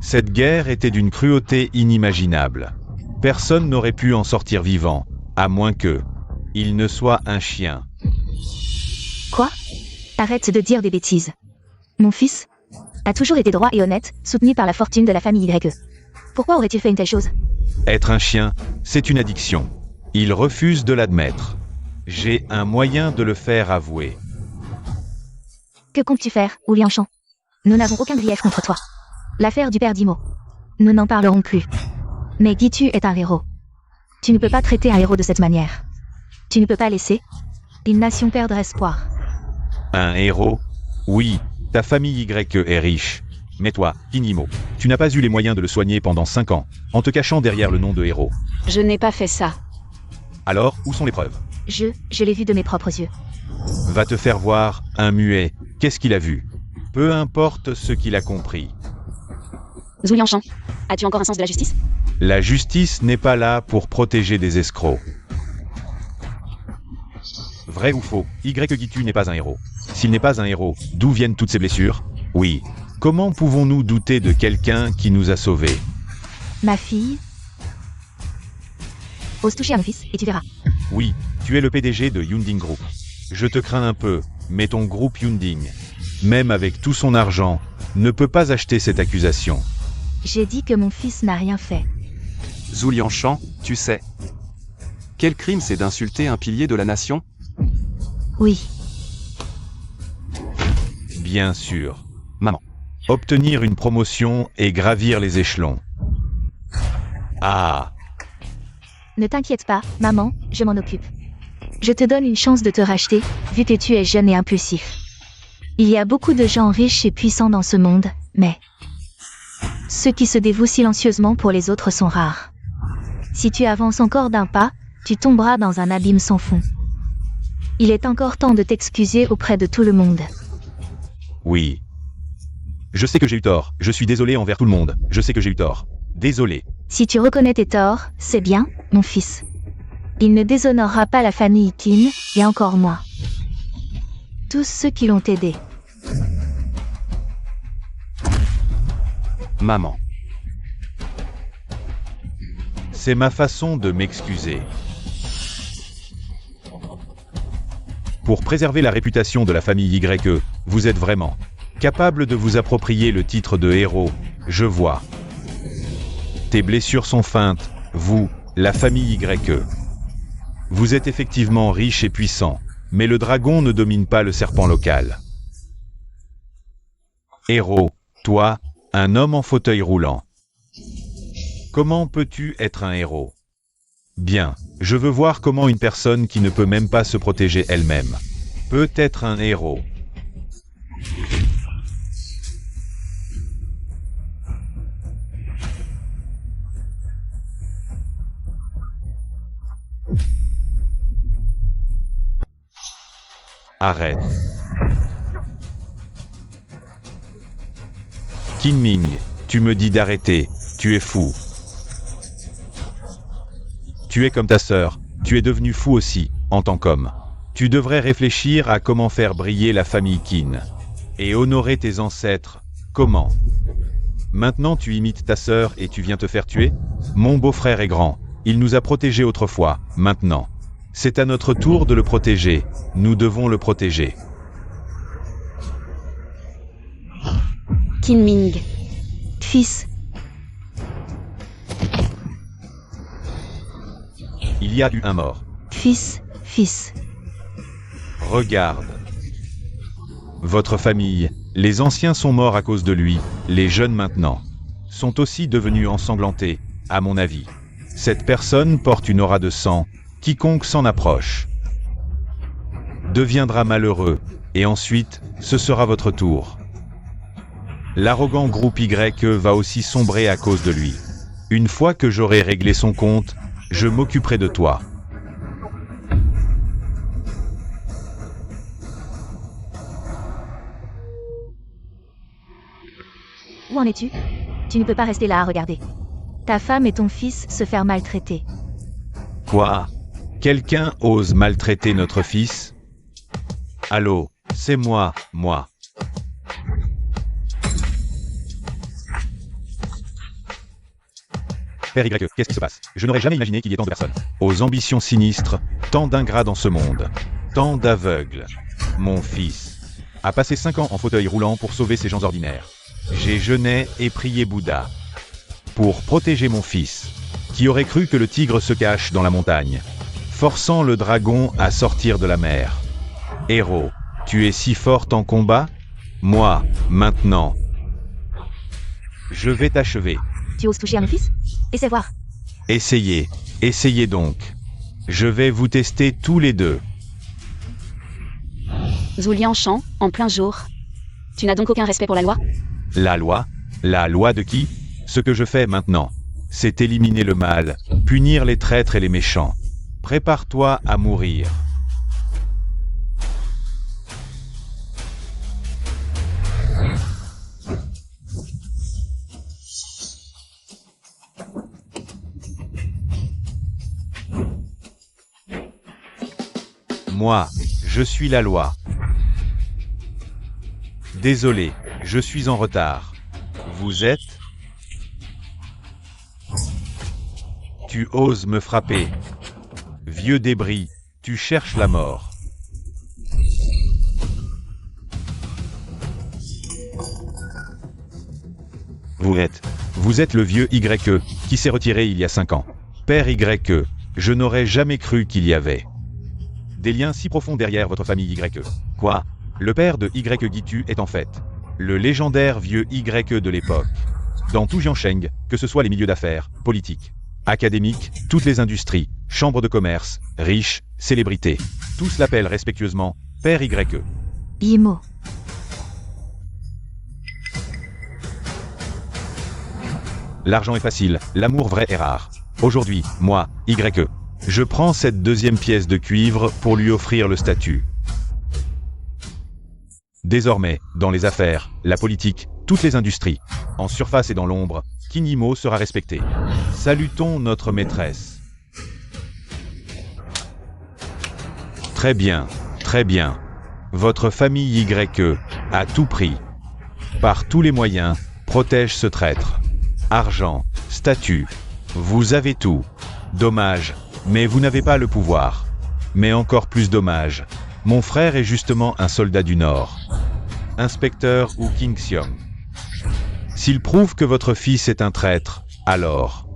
Cette guerre était d'une cruauté inimaginable. Personne n'aurait pu en sortir vivant, à moins que il ne soit un chien. Quoi? Arrête de dire des bêtises. Mon fils a toujours été droit et honnête, soutenu par la fortune de la famille YE. Pourquoi aurait-il fait une telle chose? Être un chien, c'est une addiction. Il refuse de l'admettre. J'ai un moyen de le faire avouer. Que comptes-tu faire, Oulianchan? Nous n'avons aucun grief contre toi. L'affaire du père d'Imo. Nous n'en parlerons plus. Mais Gitu est un héros. Tu ne peux pas traiter un héros de cette manière. Tu ne peux pas laisser une nation perdre espoir. Un héros? Oui, ta famille YE est riche. Mais toi, Kinimo, tu n'as pas eu les moyens de le soigner pendant 5 ans, en te cachant derrière le nom de héros. Je n'ai pas fait ça. Alors, où sont les preuves? Je l'ai vu de mes propres yeux. Va te faire voir, un muet. Qu'est-ce qu'il a vu? Peu importe ce qu'il a compris. Zoulianchan, as-tu encore un sens de la justice? La justice n'est pas là pour protéger des escrocs. Vrai ou faux, Gitu n'est pas un héros. S'il n'est pas un héros, d'où viennent toutes ces blessures? Oui. Comment pouvons-nous douter de quelqu'un qui nous a sauvés? Ma fille? Ose toucher à mon fils, et tu verras. Oui, tu es le PDG de Yunding Group. Je te crains un peu, mais ton groupe Yunding, même avec tout son argent, ne peut pas acheter cette accusation. J'ai dit que mon fils n'a rien fait. Zhu Liangshan, tu sais. Quel crime c'est d'insulter un pilier de la nation? Oui, Bien sûr. Maman. Obtenir une promotion et gravir les échelons. Ah, ne t'inquiète pas, maman, je m'en occupe. Je te donne une chance de te racheter, vu que tu es jeune et impulsif. Il y a beaucoup de gens riches et puissants dans ce monde, mais ceux qui se dévouent silencieusement pour les autres sont rares. Si tu avances encore d'un pas, tu tomberas dans un abîme sans fond. Il est encore temps de t'excuser auprès de tout le monde. oui. Je sais que j'ai eu tort. Je suis désolé envers tout le monde. Je sais que j'ai eu tort. Désolé. Si tu reconnais tes torts, c'est bien, mon fils. Il ne déshonorera pas la famille Qin, et encore moi. Tous ceux qui l'ont aidé. Maman. C'est ma façon de m'excuser. Pour préserver la réputation de la famille YE, vous êtes vraiment capable de vous approprier le titre de héros, je vois. Tes blessures sont feintes, vous, la famille YE. Vous êtes effectivement riche et puissant, mais le dragon ne domine pas le serpent local. Héros, toi, un homme en fauteuil roulant. Comment peux-tu être un héros? Bien, je veux voir comment une personne qui ne peut même pas se protéger elle-même peut être un héros. Arrête. Kinming, tu me dis d'arrêter, tu es fou. Tu es comme ta sœur, tu es devenu fou aussi, en tant qu'homme. Tu devrais réfléchir à comment faire briller la famille Qin. Et honorer tes ancêtres. Comment? Maintenant tu imites ta sœur et tu viens te faire tuer? Mon beau-frère est grand, il nous a protégés autrefois, maintenant. C'est à notre tour de le protéger, nous devons le protéger. Kinming. Fils, Il y a eu un mort. fils, fils. Regarde. Votre famille, les anciens sont morts à cause de lui, les jeunes maintenant, sont aussi devenus ensanglantés, à mon avis. Cette personne porte une aura de sang, quiconque s'en approche deviendra malheureux, et ensuite, ce sera votre tour. L'arrogant groupe YE va aussi sombrer à cause de lui. Une fois que j'aurai réglé son compte, je m'occuperai de toi. Où en es-tu? Tu ne peux pas rester là à regarder. Ta femme et ton fils se faire maltraiter. Quoi? Quelqu'un ose maltraiter notre fils? Allô, c'est moi. Père YE, qu'est-ce qui se passe? Je n'aurais jamais imaginé qu'il y ait tant de personnes aux ambitions sinistres, tant d'ingrats dans ce monde, tant d'aveugles. Mon fils a passé 5 ans en fauteuil roulant pour sauver ces gens ordinaires. J'ai jeûné et prié Bouddha pour protéger mon fils, qui aurait cru que le tigre se cache dans la montagne, forçant le dragon à sortir de la mer. Héros, tu es si forte en combat? Moi, maintenant, je vais t'achever. Tu oses toucher à mon fils? Essaie voir. Essayez donc. Je vais vous tester tous les deux. Zhu Liangshan, en plein jour. Tu n'as donc aucun respect pour la loi? La loi? La loi de qui? Ce que je fais maintenant, c'est éliminer le mal, punir les traîtres et les méchants. Prépare-toi à mourir. Moi, je suis la loi. Désolé, je suis en retard. Vous êtes? Tu oses me frapper. Vieux débris, tu cherches la mort. Vous êtes le vieux YE, qui s'est retiré il y a 5 ans. Père YE, je n'aurais jamais cru qu'il y avait des liens si profonds derrière votre famille YE. Quoi? Le père de YE Gitu est en fait le légendaire vieux YE de l'époque. Dans tout Jiangsheng, que ce soit les milieux d'affaires, politiques, académiques, toutes les industries, chambres de commerce, riches, célébrités, tous l'appellent respectueusement Père YE. Yimo. L'argent est facile, l'amour vrai est rare. Aujourd'hui, moi, YE, je prends cette deuxième pièce de cuivre pour lui offrir le statut. Désormais, dans les affaires, la politique, toutes les industries, en surface et dans l'ombre, Kinimo sera respecté. Salutons notre maîtresse. Très bien, très bien. Votre famille YE, à tout prix, par tous les moyens, protège ce traître. Argent, statut, vous avez tout. Dommage, mais vous n'avez pas le pouvoir. Mais encore plus dommage, mon frère est justement un soldat du Nord. Inspecteur Wu Qingxiong. S'il prouve que votre fils est un traître, alors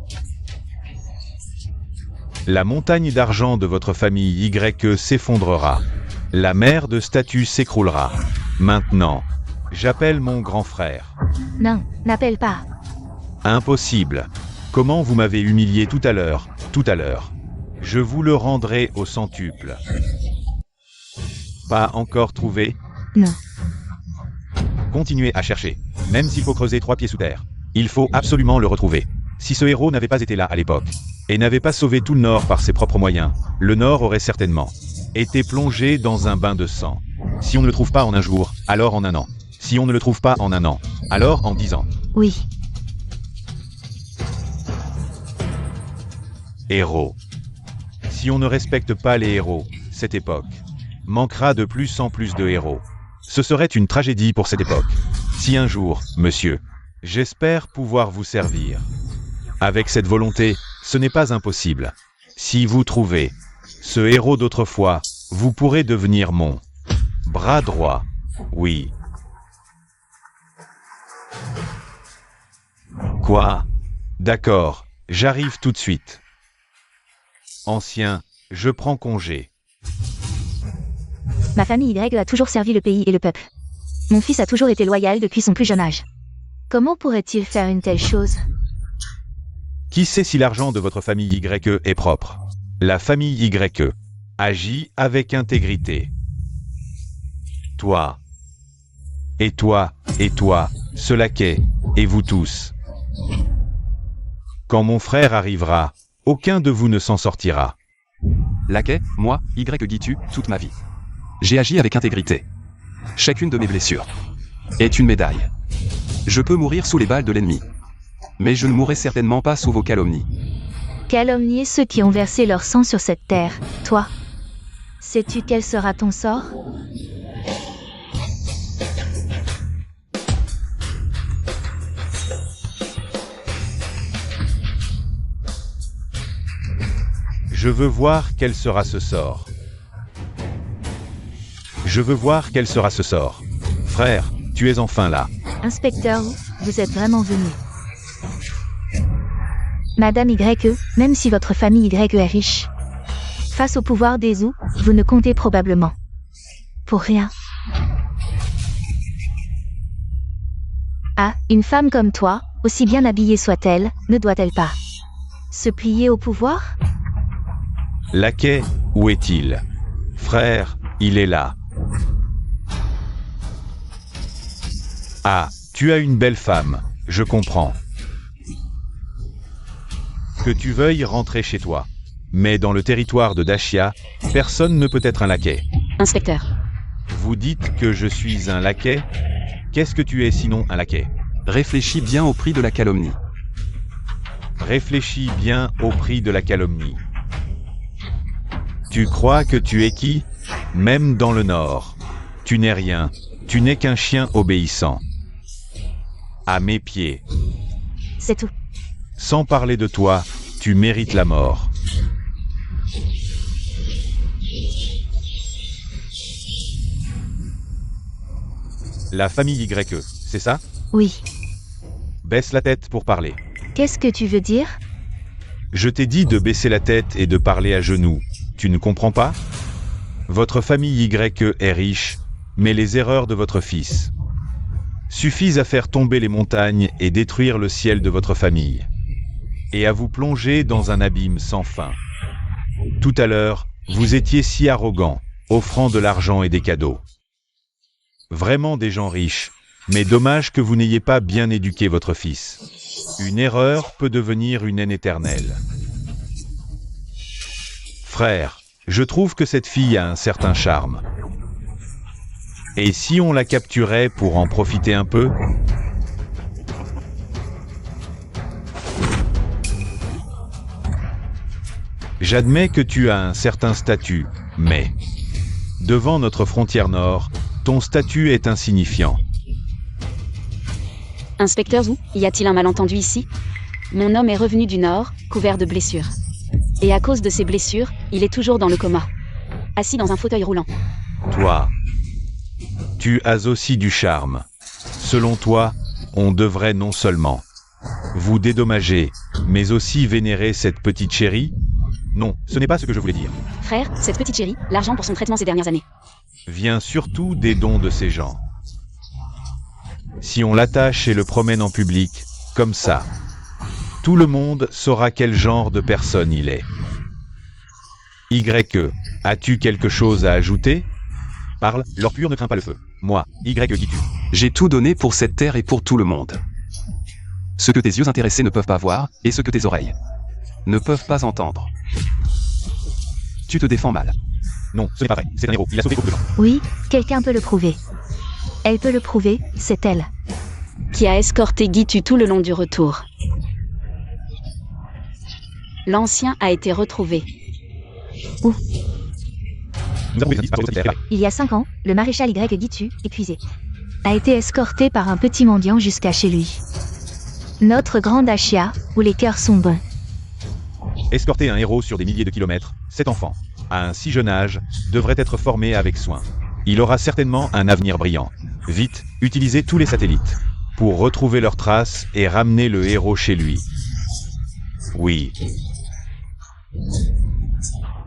la montagne d'argent de votre famille YE s'effondrera. La mer de statut s'écroulera. Maintenant, j'appelle mon grand frère. Non, n'appelle pas. Impossible. Comment vous m'avez humilié tout à l'heure, Je vous le rendrai au centuple. Pas encore trouvé? Non. Continuez à chercher. Même s'il faut creuser 3 pieds sous terre. Il faut absolument le retrouver. Si ce héros n'avait pas été là à l'époque, et n'avait pas sauvé tout le Nord par ses propres moyens, le Nord aurait certainement été plongé dans un bain de sang. Si on ne le trouve pas en un jour, alors en un an. Si on ne le trouve pas en un an, alors en 10 ans. Oui. Héros. Si on ne respecte pas les héros, cette époque manquera de plus en plus de héros. Ce serait une tragédie pour cette époque. Si un jour, monsieur, j'espère pouvoir vous servir. Avec cette volonté, ce n'est pas impossible. Si vous trouvez ce héros d'autrefois, vous pourrez devenir mon bras droit. Oui. Quoi? D'accord, j'arrive tout de suite. Ancien, je prends congé. Ma famille Y a toujours servi le pays et le peuple. Mon fils a toujours été loyal depuis son plus jeune âge. Comment pourrait-il faire une telle chose? Qui sait si l'argent de votre famille YE est propre? La famille YE agit avec intégrité. Toi. Et toi, ce laquais, et vous tous. Quand mon frère arrivera, aucun de vous ne s'en sortira. Laquais, moi, YE Gitu, toute ma vie. J'ai agi avec intégrité. Chacune de mes blessures est une médaille. Je peux mourir sous les balles de l'ennemi. Mais je ne mourrai certainement pas sous vos calomnies. Calomnier ceux qui ont versé leur sang sur cette terre, toi. Sais-tu quel sera ton sort? Je veux voir quel sera ce sort. Je veux voir quel sera ce sort. Frère, tu es enfin là. Inspecteur, vous êtes vraiment venu. Madame YE, même si votre famille YE est riche, face au pouvoir des Zhou, vous ne comptez probablement pour rien. Ah, une femme comme toi, aussi bien habillée soit-elle, ne doit-elle pas se plier au pouvoir? Laquais, où est-il? Frère, il est là. Ah, tu as une belle femme, je comprends. Que tu veuilles rentrer chez toi. Mais dans le territoire de Dashia, personne ne peut être un laquais. Inspecteur. Vous dites que je suis un laquais? Qu'est-ce que tu es sinon un laquais? Réfléchis bien au prix de la calomnie. Réfléchis bien au prix de la calomnie. Tu crois que tu es qui? Même dans le Nord. Tu n'es rien, tu n'es qu'un chien obéissant. À mes pieds. C'est tout. Sans parler de toi, tu mérites la mort. La famille YE, c'est ça? Oui. Baisse la tête pour parler. Qu'est-ce que tu veux dire? Je t'ai dit de baisser la tête et de parler à genoux. Tu ne comprends pas? Votre famille Y est riche, mais les erreurs de votre fils suffisent à faire tomber les montagnes et détruire le ciel de votre famille, et à vous plonger dans un abîme sans fin. Tout à l'heure, vous étiez si arrogant, offrant de l'argent et des cadeaux. Vraiment des gens riches, mais dommage que vous n'ayez pas bien éduqué votre fils. Une erreur peut devenir une haine éternelle. Frère, je trouve que cette fille a un certain charme. Et si on la capturait pour en profiter un peu? J'admets que tu as un certain statut, mais devant notre frontière nord, ton statut est insignifiant. Inspecteur Zhu, y a-t-il un malentendu ici? Mon homme est revenu du nord, couvert de blessures. Et à cause de ses blessures, il est toujours dans le coma. Assis dans un fauteuil roulant. Toi, tu as aussi du charme. Selon toi, on devrait non seulement vous dédommager, mais aussi vénérer cette petite chérie? Non, ce n'est pas ce que je voulais dire. Frère, cette petite chérie, l'argent pour son traitement ces dernières années. Vient surtout des dons de ces gens. Si on l'attache et le promène en public, comme ça, tout le monde saura quel genre de personne il est. Y, as-tu quelque chose à ajouter? Parle, l'or pur ne craint pas le feu. Moi, Y dis-tu. J'ai tout donné pour cette terre et pour tout le monde. Ce que tes yeux intéressés ne peuvent pas voir, et ce que tes oreilles ne peuvent pas entendre. Tu te défends mal. Non, ce n'est pas vrai, c'est un héros, il a sauvé beaucoup de gens. Oui, quelqu'un peut le prouver. Elle peut le prouver, c'est elle. Qui a escorté Gitu tout le long du retour. L'ancien a été retrouvé. Où? Nous avons des indices par cette terre. Il y a 5 ans, le maréchal Y Gitu, épuisé, a été escorté par un petit mendiant jusqu'à chez lui. Notre grande Ashia, où les cœurs sont bons. Escorter un héros sur des milliers de kilomètres, cet enfant, à un si jeune âge, devrait être formé avec soin. Il aura certainement un avenir brillant. Vite, utilisez tous les satellites pour retrouver leurs traces et ramener le héros chez lui. Oui.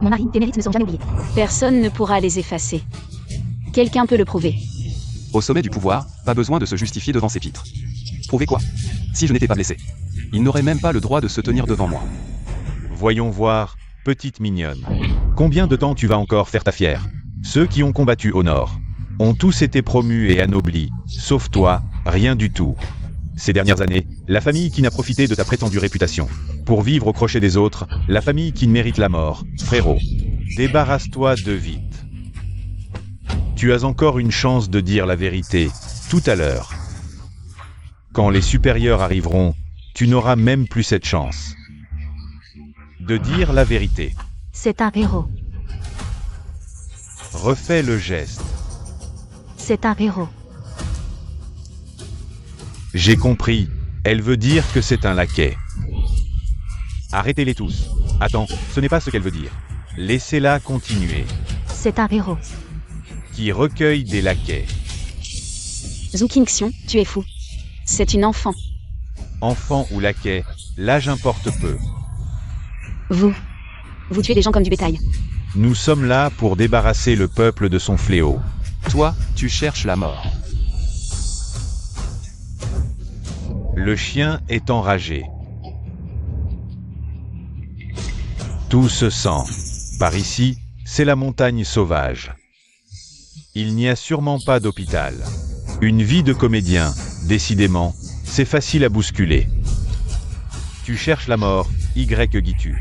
Mon mari, tes mérites ne sont jamais oubliés. Personne ne pourra les effacer. Quelqu'un peut le prouver. Au sommet du pouvoir, pas besoin de se justifier devant ses pitres. Prouver quoi? Si je n'étais pas blessé, il n'aurait même pas le droit de se tenir devant moi. Voyons voir, petite mignonne. Combien de temps tu vas encore faire ta fière? Ceux qui ont combattu au nord ont tous été promus et anoblis, sauf toi, rien du tout. Ces dernières années, la famille qui n'a profité de ta prétendue réputation pour vivre au crochet des autres, la famille qui mérite la mort, frérot. Débarrasse-toi de vite. Tu as encore une chance de dire la vérité, tout à l'heure. Quand les supérieurs arriveront, tu n'auras même plus cette chance de dire la vérité. C'est un héros. Refais le geste. C'est un héros. J'ai compris. Elle veut dire que c'est un laquais. Arrêtez-les tous. Attends, ce n'est pas ce qu'elle veut dire. Laissez-la continuer. C'est un héros. Qui recueille des laquais. Zhu Qingxiong, tu es fou. C'est une enfant. Enfant ou laquais, l'âge importe peu. Vous tuez des gens comme du bétail. Nous sommes là pour débarrasser le peuple de son fléau. Toi, tu cherches la mort. Le chien est enragé. Tout se sent. Par ici, c'est la montagne sauvage. Il n'y a sûrement pas d'hôpital. Une vie de comédien, décidément, c'est facile à bousculer. Tu cherches la mort, Y Gitu.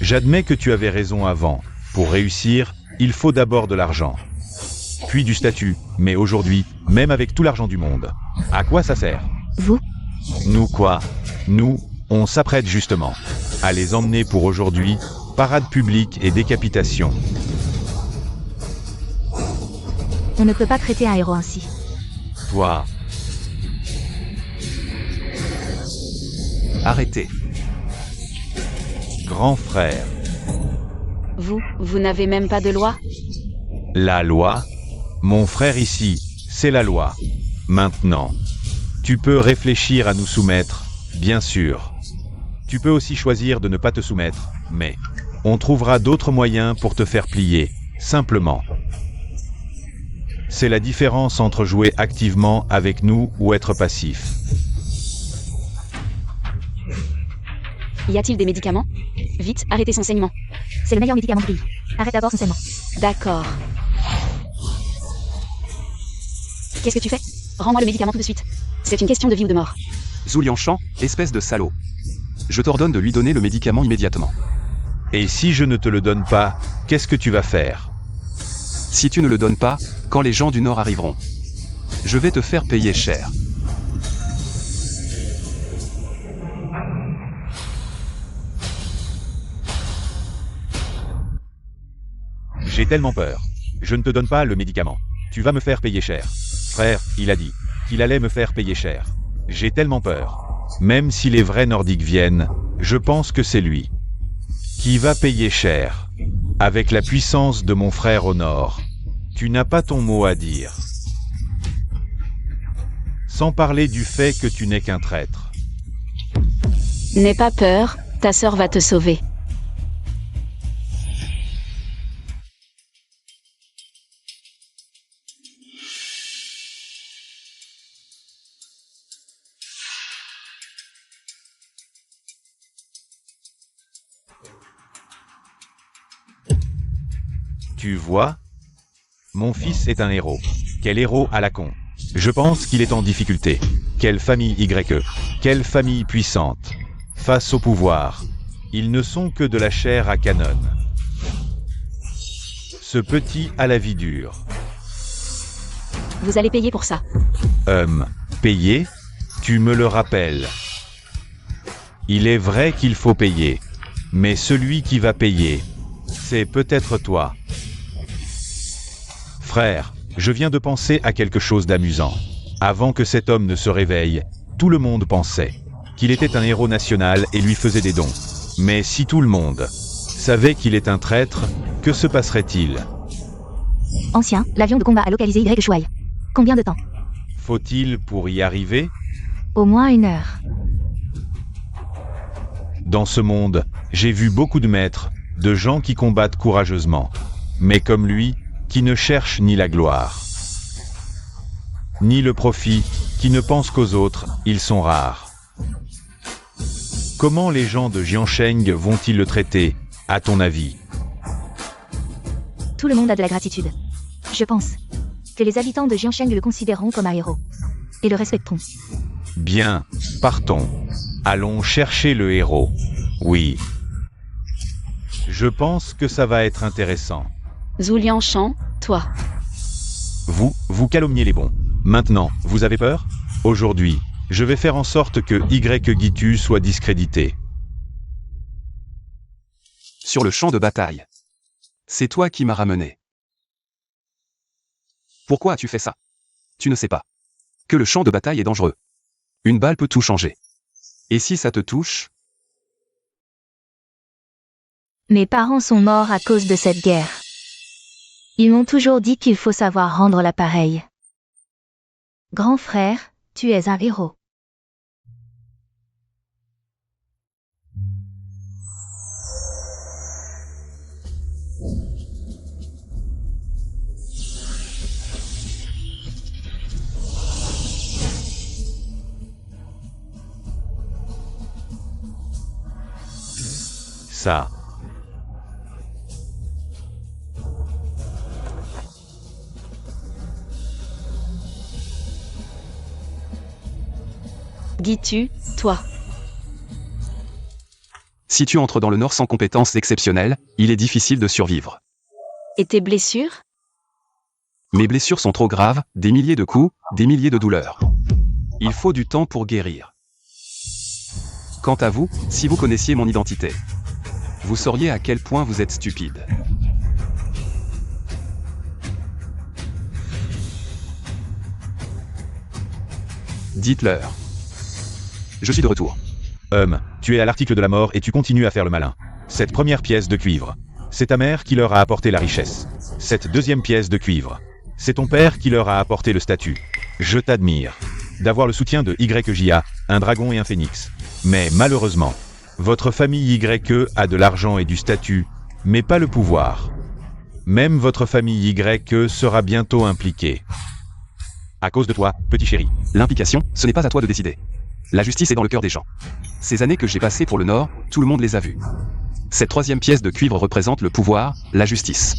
J'admets que tu avais raison avant. Pour réussir, il faut d'abord de l'argent. Puis du statut, mais aujourd'hui, même avec tout l'argent du monde, à quoi ça sert? Vous? Nous quoi? Nous, on s'apprête justement à les emmener pour aujourd'hui, parade publique et décapitation. On ne peut pas traiter un héros ainsi. Toi, Arrêtez. grand frère, Vous n'avez même pas de loi? la loi? Mon frère ici, c'est la loi. Maintenant. Tu peux réfléchir à nous soumettre, bien sûr. Tu peux aussi choisir de ne pas te soumettre, mais on trouvera d'autres moyens pour te faire plier, simplement. C'est la différence entre jouer activement avec nous ou être passif. Y a-t-il des médicaments? Vite, arrêtez son saignement. C'est le meilleur médicament du pays. Arrête d'abord son saignement. D'accord. Qu'est-ce que tu fais? Rends-moi le médicament tout de suite. C'est une question de vie ou de mort. Zhu Liangshan, espèce de salaud. Je t'ordonne de lui donner le médicament immédiatement. Et si je ne te le donne pas, qu'est-ce que tu vas faire? Si tu ne le donnes pas, quand les gens du Nord arriveront, je vais te faire payer cher. J'ai tellement peur. Je ne te donne pas le médicament. Tu vas me faire payer cher. Frère, il a dit qu'il allait me faire payer cher. J'ai tellement peur. Même si les vrais Nordiques viennent, je pense que c'est lui qui va payer cher. Avec la puissance de mon frère au Nord, tu n'as pas ton mot à dire. Sans parler du fait que tu n'es qu'un traître. N'aie pas peur, ta sœur va te sauver. Tu vois? Mon fils est un héros. Quel héros à la con. Je pense qu'il est en difficulté. Quelle famille YE. Quelle famille puissante. Face au pouvoir. Ils ne sont que de la chair à canon. Ce petit a la vie dure. Vous allez payer pour ça. Payer? Tu me le rappelles. Il est vrai qu'il faut payer. Mais celui qui va payer, c'est peut-être toi. Frère, je viens de penser à quelque chose d'amusant. Avant que cet homme ne se réveille, tout le monde pensait qu'il était un héros national et lui faisait des dons. Mais si tout le monde savait qu'il est un traître, que se passerait-il? Ancien, l'avion de combat a localisé Y Shuai. Combien de temps? Faut-il pour y arriver? Au moins 1 heure. Dans ce monde, j'ai vu beaucoup de maîtres, de gens qui combattent courageusement. Mais comme lui, qui ne cherchent ni la gloire, ni le profit, qui ne pensent qu'aux autres, ils sont rares. Comment les gens de Jiansheng vont-ils le traiter, à ton avis? Tout le monde a de la gratitude. Je pense que les habitants de Jiansheng le considéreront comme un héros. Et le respecteront. Bien, partons. Allons chercher le héros. Oui. Je pense que ça va être intéressant. Zhu Liangshan, toi. Vous calomniez les bons. Maintenant, vous avez peur? Aujourd'hui, je vais faire en sorte que Y soit discrédité. Sur le champ de bataille. C'est toi qui m'as ramené. Pourquoi as-tu fait ça? Tu ne sais pas que le champ de bataille est dangereux. Une balle peut tout changer. Et si ça te touche? Mes parents sont morts à cause de cette guerre. Ils m'ont toujours dit qu'il faut savoir rendre l'appareil. Grand frère, tu es un héros. Ça. Gitu, toi. Si tu entres dans le Nord sans compétences exceptionnelles, il est difficile de survivre. Et tes blessures? Mes blessures sont trop graves, des milliers de coups, des milliers de douleurs. Il faut du temps pour guérir. Quant à vous, si vous connaissiez mon identité, vous sauriez à quel point vous êtes stupide. Dites-leur. Je suis de retour. Tu es à l'article de la mort et tu continues à faire le malin. Cette première pièce de cuivre, c'est ta mère qui leur a apporté la richesse. Cette deuxième pièce de cuivre, c'est ton père qui leur a apporté le statut. Je t'admire. d'avoir le soutien de YEJA, un dragon et un phénix. Mais malheureusement, votre famille YE a de l'argent et du statut, mais pas le pouvoir. Même votre famille YE sera bientôt impliquée. À cause de toi, petit chéri. L'implication, ce n'est pas à toi de décider. La justice est dans le cœur des gens. Ces années que j'ai passées pour le Nord, tout le monde les a vues. Cette troisième pièce de cuivre représente le pouvoir, la justice.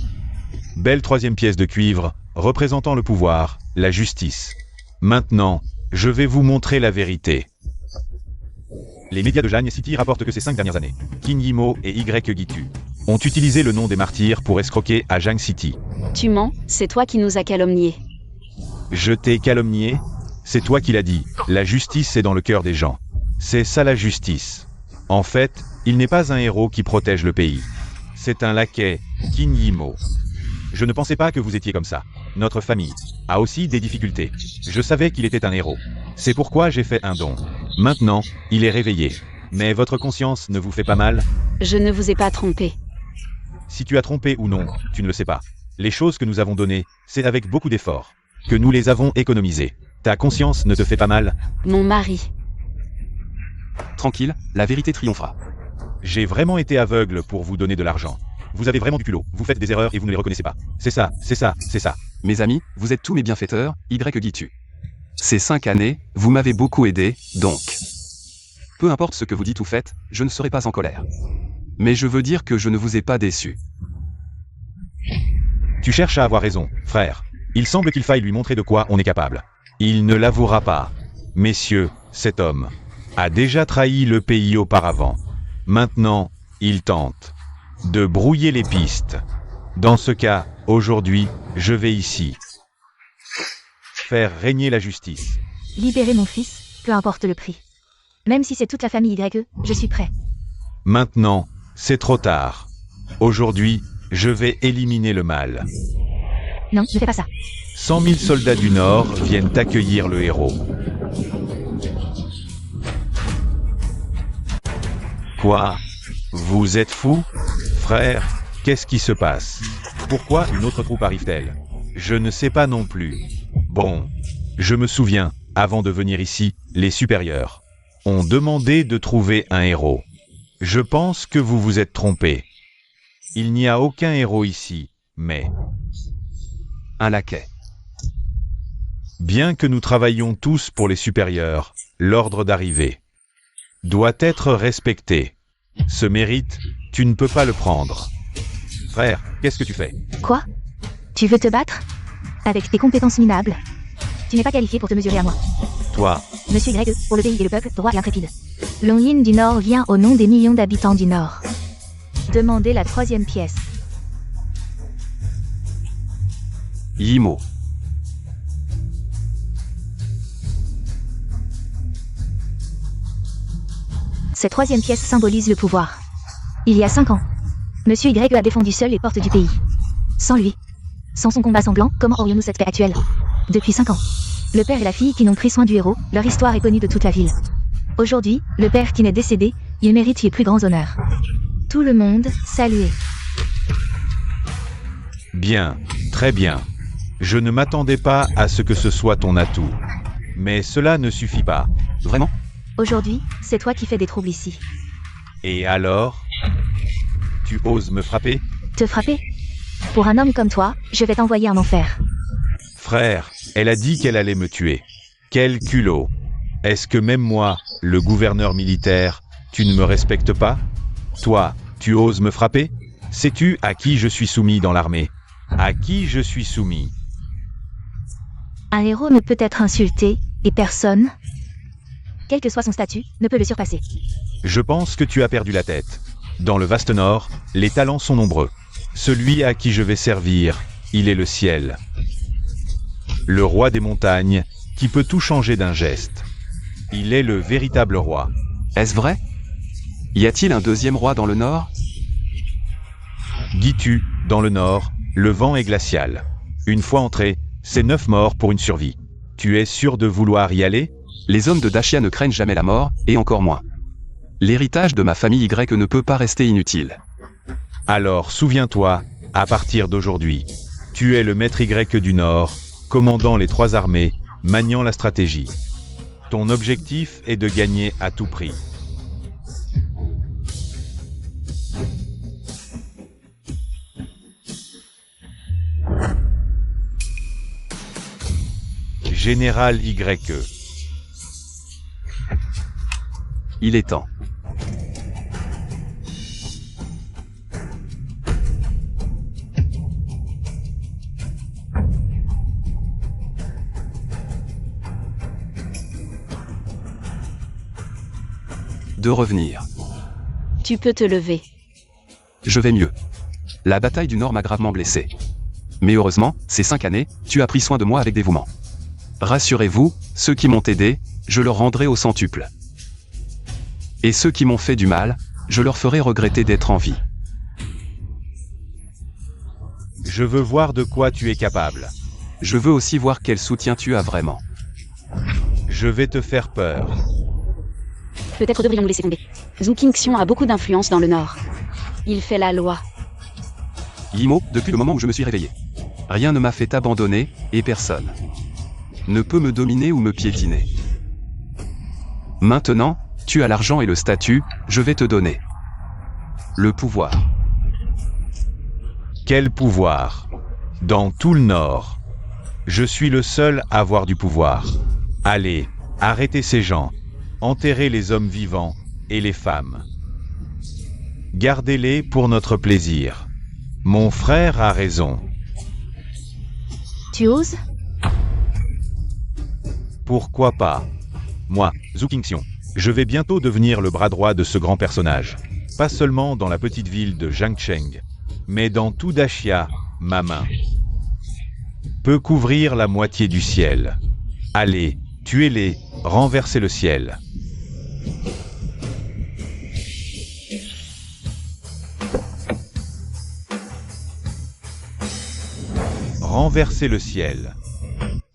Belle troisième pièce de cuivre, représentant le pouvoir, la justice. Maintenant, je vais vous montrer la vérité. Les médias de Jang City rapportent que ces 5 dernières années, Qin Yimo et Gitu ont utilisé le nom des martyrs pour escroquer à Jang City. Tu mens, c'est toi qui nous as calomniés. Je t'ai calomnié? C'est toi qui l'as dit. La justice est dans le cœur des gens. C'est ça la justice. En fait, il n'est pas un héros qui protège le pays. C'est un laquais, Qin Yimo. Je ne pensais pas que vous étiez comme ça. Notre famille a aussi des difficultés. Je savais qu'il était un héros. C'est pourquoi j'ai fait un don. Maintenant, il est réveillé. Mais votre conscience ne vous fait pas mal? Je ne vous ai pas trompé. Si tu as trompé ou non, tu ne le sais pas. Les choses que nous avons données, c'est avec beaucoup d'efforts que nous les avons économisées. Ta conscience ne te fait pas mal? Mon mari. Tranquille, la vérité triomphera. J'ai vraiment été aveugle pour vous donner de l'argent. Vous avez vraiment du culot, vous faites des erreurs et vous ne les reconnaissez pas. C'est ça, c'est ça, c'est ça. Mes amis, vous êtes tous mes bienfaiteurs, Gitu. Ces 5 années, vous m'avez beaucoup aidé, donc. Peu importe ce que vous dites ou faites, je ne serai pas en colère. Mais je veux dire que je ne vous ai pas déçu. Tu cherches à avoir raison, frère. Il semble qu'il faille lui montrer de quoi on est capable. Il ne l'avouera pas. Messieurs, cet homme a déjà trahi le pays auparavant. Maintenant, il tente de brouiller les pistes. Dans ce cas, aujourd'hui, je vais ici faire régner la justice. Libérer mon fils, peu importe le prix. Même si c'est toute la famille YE, je suis prêt. Maintenant, c'est trop tard. Aujourd'hui, je vais éliminer le mal. Non, ne fais pas ça. 100 000 soldats du Nord viennent accueillir le héros. Quoi? Vous êtes fou? Frère, qu'est-ce qui se passe? Pourquoi une autre troupe arrive-t-elle? Je ne sais pas non plus. Bon, je me souviens, avant de venir ici, les supérieurs ont demandé de trouver un héros. Je pense que vous vous êtes trompé. Il n'y a aucun héros ici, mais Un laquais. bien que nous travaillions tous pour les supérieurs, l'ordre d'arrivée doit être respecté. Ce mérite, tu ne peux pas le prendre. Frère, qu'est-ce que tu fais? Quoi? Tu veux te battre? Avec tes compétences minables? Tu n'es pas qualifié pour te mesurer à moi. Toi, Monsieur YE, pour le pays et le peuple, droit et intrépide. Longyin du Nord vient au nom des millions d'habitants du Nord. Demandez la troisième pièce. Yimo. Cette troisième pièce symbolise le pouvoir. Il y a 5 ans, Monsieur YE a défendu seul les portes du pays. Sans lui, sans son combat sanglant, comment aurions-nous cette paix actuelle? Depuis 5 ans, le père et la fille qui n'ont pris soin du héros, leur histoire est connue de toute la ville. Aujourd'hui, le père qui n'est décédé, il mérite les plus grands honneurs. Tout le monde, saluez. bien, très bien. Je ne m'attendais pas à ce que ce soit ton atout. Mais cela ne suffit pas. Vraiment? Aujourd'hui, c'est toi qui fais des troubles ici. Et alors? Tu oses me frapper? Te frapper? Pour un homme comme toi, je vais t'envoyer en enfer. Frère, elle a dit qu'elle allait me tuer. Quel culot! Est-ce que même moi, le gouverneur militaire, tu ne me respectes pas? Toi, tu oses me frapper? Sais-tu à qui je suis soumis dans l'armée? À qui je suis soumis? Un héros ne peut être insulté, et personne, quel que soit son statut, ne peut le surpasser. Je pense que tu as perdu la tête. Dans le vaste Nord, les talents sont nombreux. Celui à qui je vais servir, il est le ciel. Le roi des montagnes, qui peut tout changer d'un geste. Il est le véritable roi. Est-ce vrai? Y a-t-il un deuxième roi dans le Nord? Gitu, dans le Nord, le vent est glacial. Une fois entré, c'est 9 morts pour une survie. Tu es sûr de vouloir y aller? Les hommes de Dachia ne craignent jamais la mort, et encore moins. L'héritage de ma famille Y ne peut pas rester inutile. Alors souviens-toi, à partir d'aujourd'hui, tu es le maître Y du Nord, commandant les 3 armées, maniant la stratégie. Ton objectif est de gagner à tout prix. Général YE. Il est temps. De revenir. Tu peux te lever. Je vais mieux. La bataille du Nord m'a gravement blessé. Mais heureusement, ces 5 années, tu as pris soin de moi avec dévouement. Rassurez-vous, ceux qui m'ont aidé, je leur rendrai au centuple. Et ceux qui m'ont fait du mal, je leur ferai regretter d'être en vie. Je veux voir de quoi tu es capable. Je veux aussi voir quel soutien tu as vraiment. Je vais te faire peur. Peut-être devrions-nous laisser tomber. Zhu Qingxiong a beaucoup d'influence dans le Nord. Il fait la loi. Yimo, depuis le moment où je me suis réveillé. Rien ne m'a fait abandonner, et personne ne peut me dominer ou me piétiner. Maintenant, tu as l'argent et le statut, je vais te donner le pouvoir. Quel pouvoir? Dans tout le Nord. Je suis le seul à avoir du pouvoir. Allez, arrêtez ces gens. Enterrez les hommes vivants et les femmes. Gardez-les pour notre plaisir. Mon frère a raison. Tu oses? Pourquoi pas? Moi, Zhu Qingxiong, je vais bientôt devenir le bras droit de ce grand personnage. Pas seulement dans la petite ville de Jiangcheng, mais dans tout Daxia, ma main peut couvrir la moitié du ciel. Allez, tuez-les, renversez le ciel. Renversez le ciel.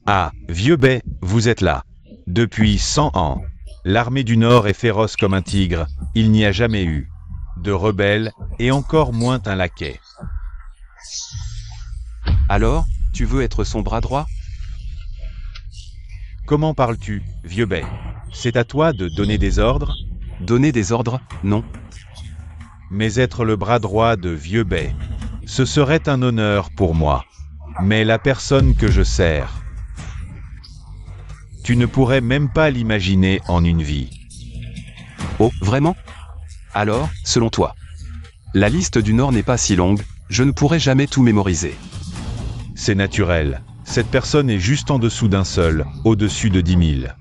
Ah, vieux Bai, vous êtes là. Depuis 100 ans, l'armée du Nord est féroce comme un tigre, il n'y a jamais eu de rebelles, et encore moins un laquais. Alors, tu veux être son bras droit? Comment parles-tu, vieux Bai? C'est à toi de donner des ordres? Donner des ordres, non. Mais être le bras droit de vieux Bai, ce serait un honneur pour moi. Mais la personne que je sers, tu ne pourrais même pas l'imaginer en une vie. Oh, vraiment? Alors, selon toi, la liste du Nord n'est pas si longue, je ne pourrai jamais tout mémoriser. C'est naturel. Cette personne est juste en dessous d'un seul, au-dessus de 10 000.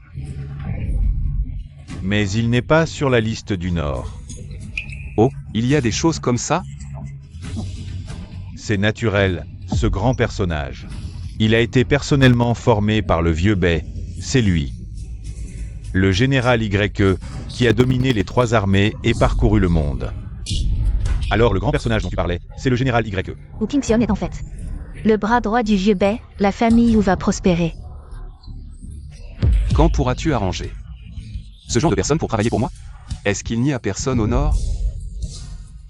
Mais il n'est pas sur la liste du Nord. Oh, il y a des choses comme ça? C'est naturel, ce grand personnage. Il a été personnellement formé par le vieux Bai, c'est lui. Le général YE, qui a dominé les 3 armées et parcouru le monde. Alors le grand personnage dont tu parlais, c'est le général YE. Zhu Qingxiong est en fait le bras droit du vieux Bai, la famille où va prospérer. Quand pourras-tu arranger ce genre de personne pour travailler pour moi? Est-ce qu'il n'y a personne au Nord?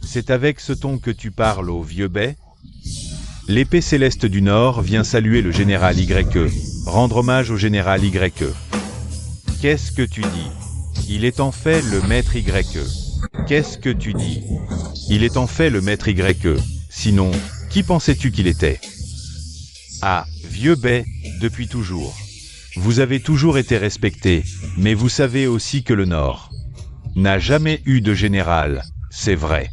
C'est avec ce ton que tu parles au vieux Bai? L'épée céleste du Nord vient saluer le général YE, rendre hommage au général YE. Qu'est-ce que tu dis? Il est en fait le maître YE. Qu'est-ce que tu dis? Il est en fait le maître YE. Sinon, qui pensais-tu qu'il était? Ah, vieux Bai, depuis toujours. Vous avez toujours été respecté, mais vous savez aussi que le Nord n'a jamais eu de général, c'est vrai.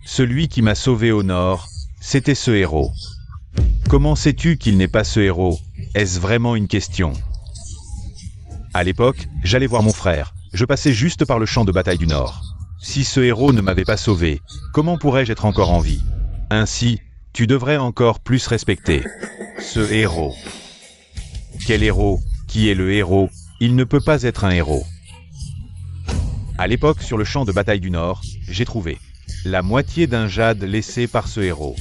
Celui qui m'a sauvé au Nord, c'était ce héros. Comment sais-tu qu'il n'est pas ce héros? Est-ce vraiment une question? À l'époque, j'allais voir mon frère. Je passais juste par le champ de bataille du Nord. Si ce héros ne m'avait pas sauvé, comment pourrais-je être encore en vie? Ainsi, tu devrais encore plus respecter ce héros. Quel héros? Qui est le héros? Il ne peut pas être un héros. À l'époque, sur le champ de bataille du Nord, j'ai trouvé la moitié d'un jade laissé par ce héros.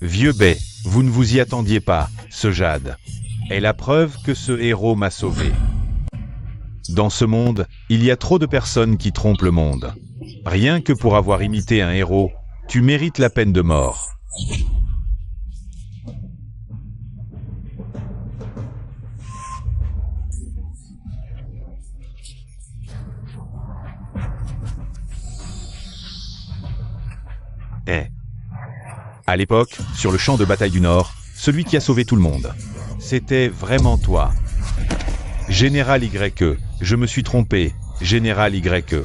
Vieux Bai, vous ne vous y attendiez pas, ce jade est la preuve que ce héros m'a sauvé. Dans ce monde, il y a trop de personnes qui trompent le monde. Rien que pour avoir imité un héros, tu mérites la peine de mort. est. À l'époque, sur le champ de bataille du Nord, celui qui a sauvé tout le monde. C'était vraiment toi. Général YE, je me suis trompé, Général YE.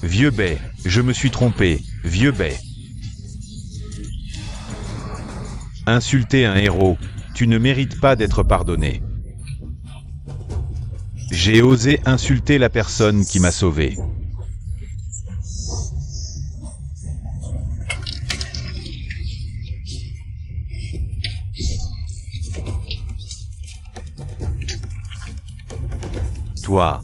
Vieux Bay, je me suis trompé, Vieux Bay. Insulter un héros, tu ne mérites pas d'être pardonné. J'ai osé insulter la personne qui m'a sauvé. Toi,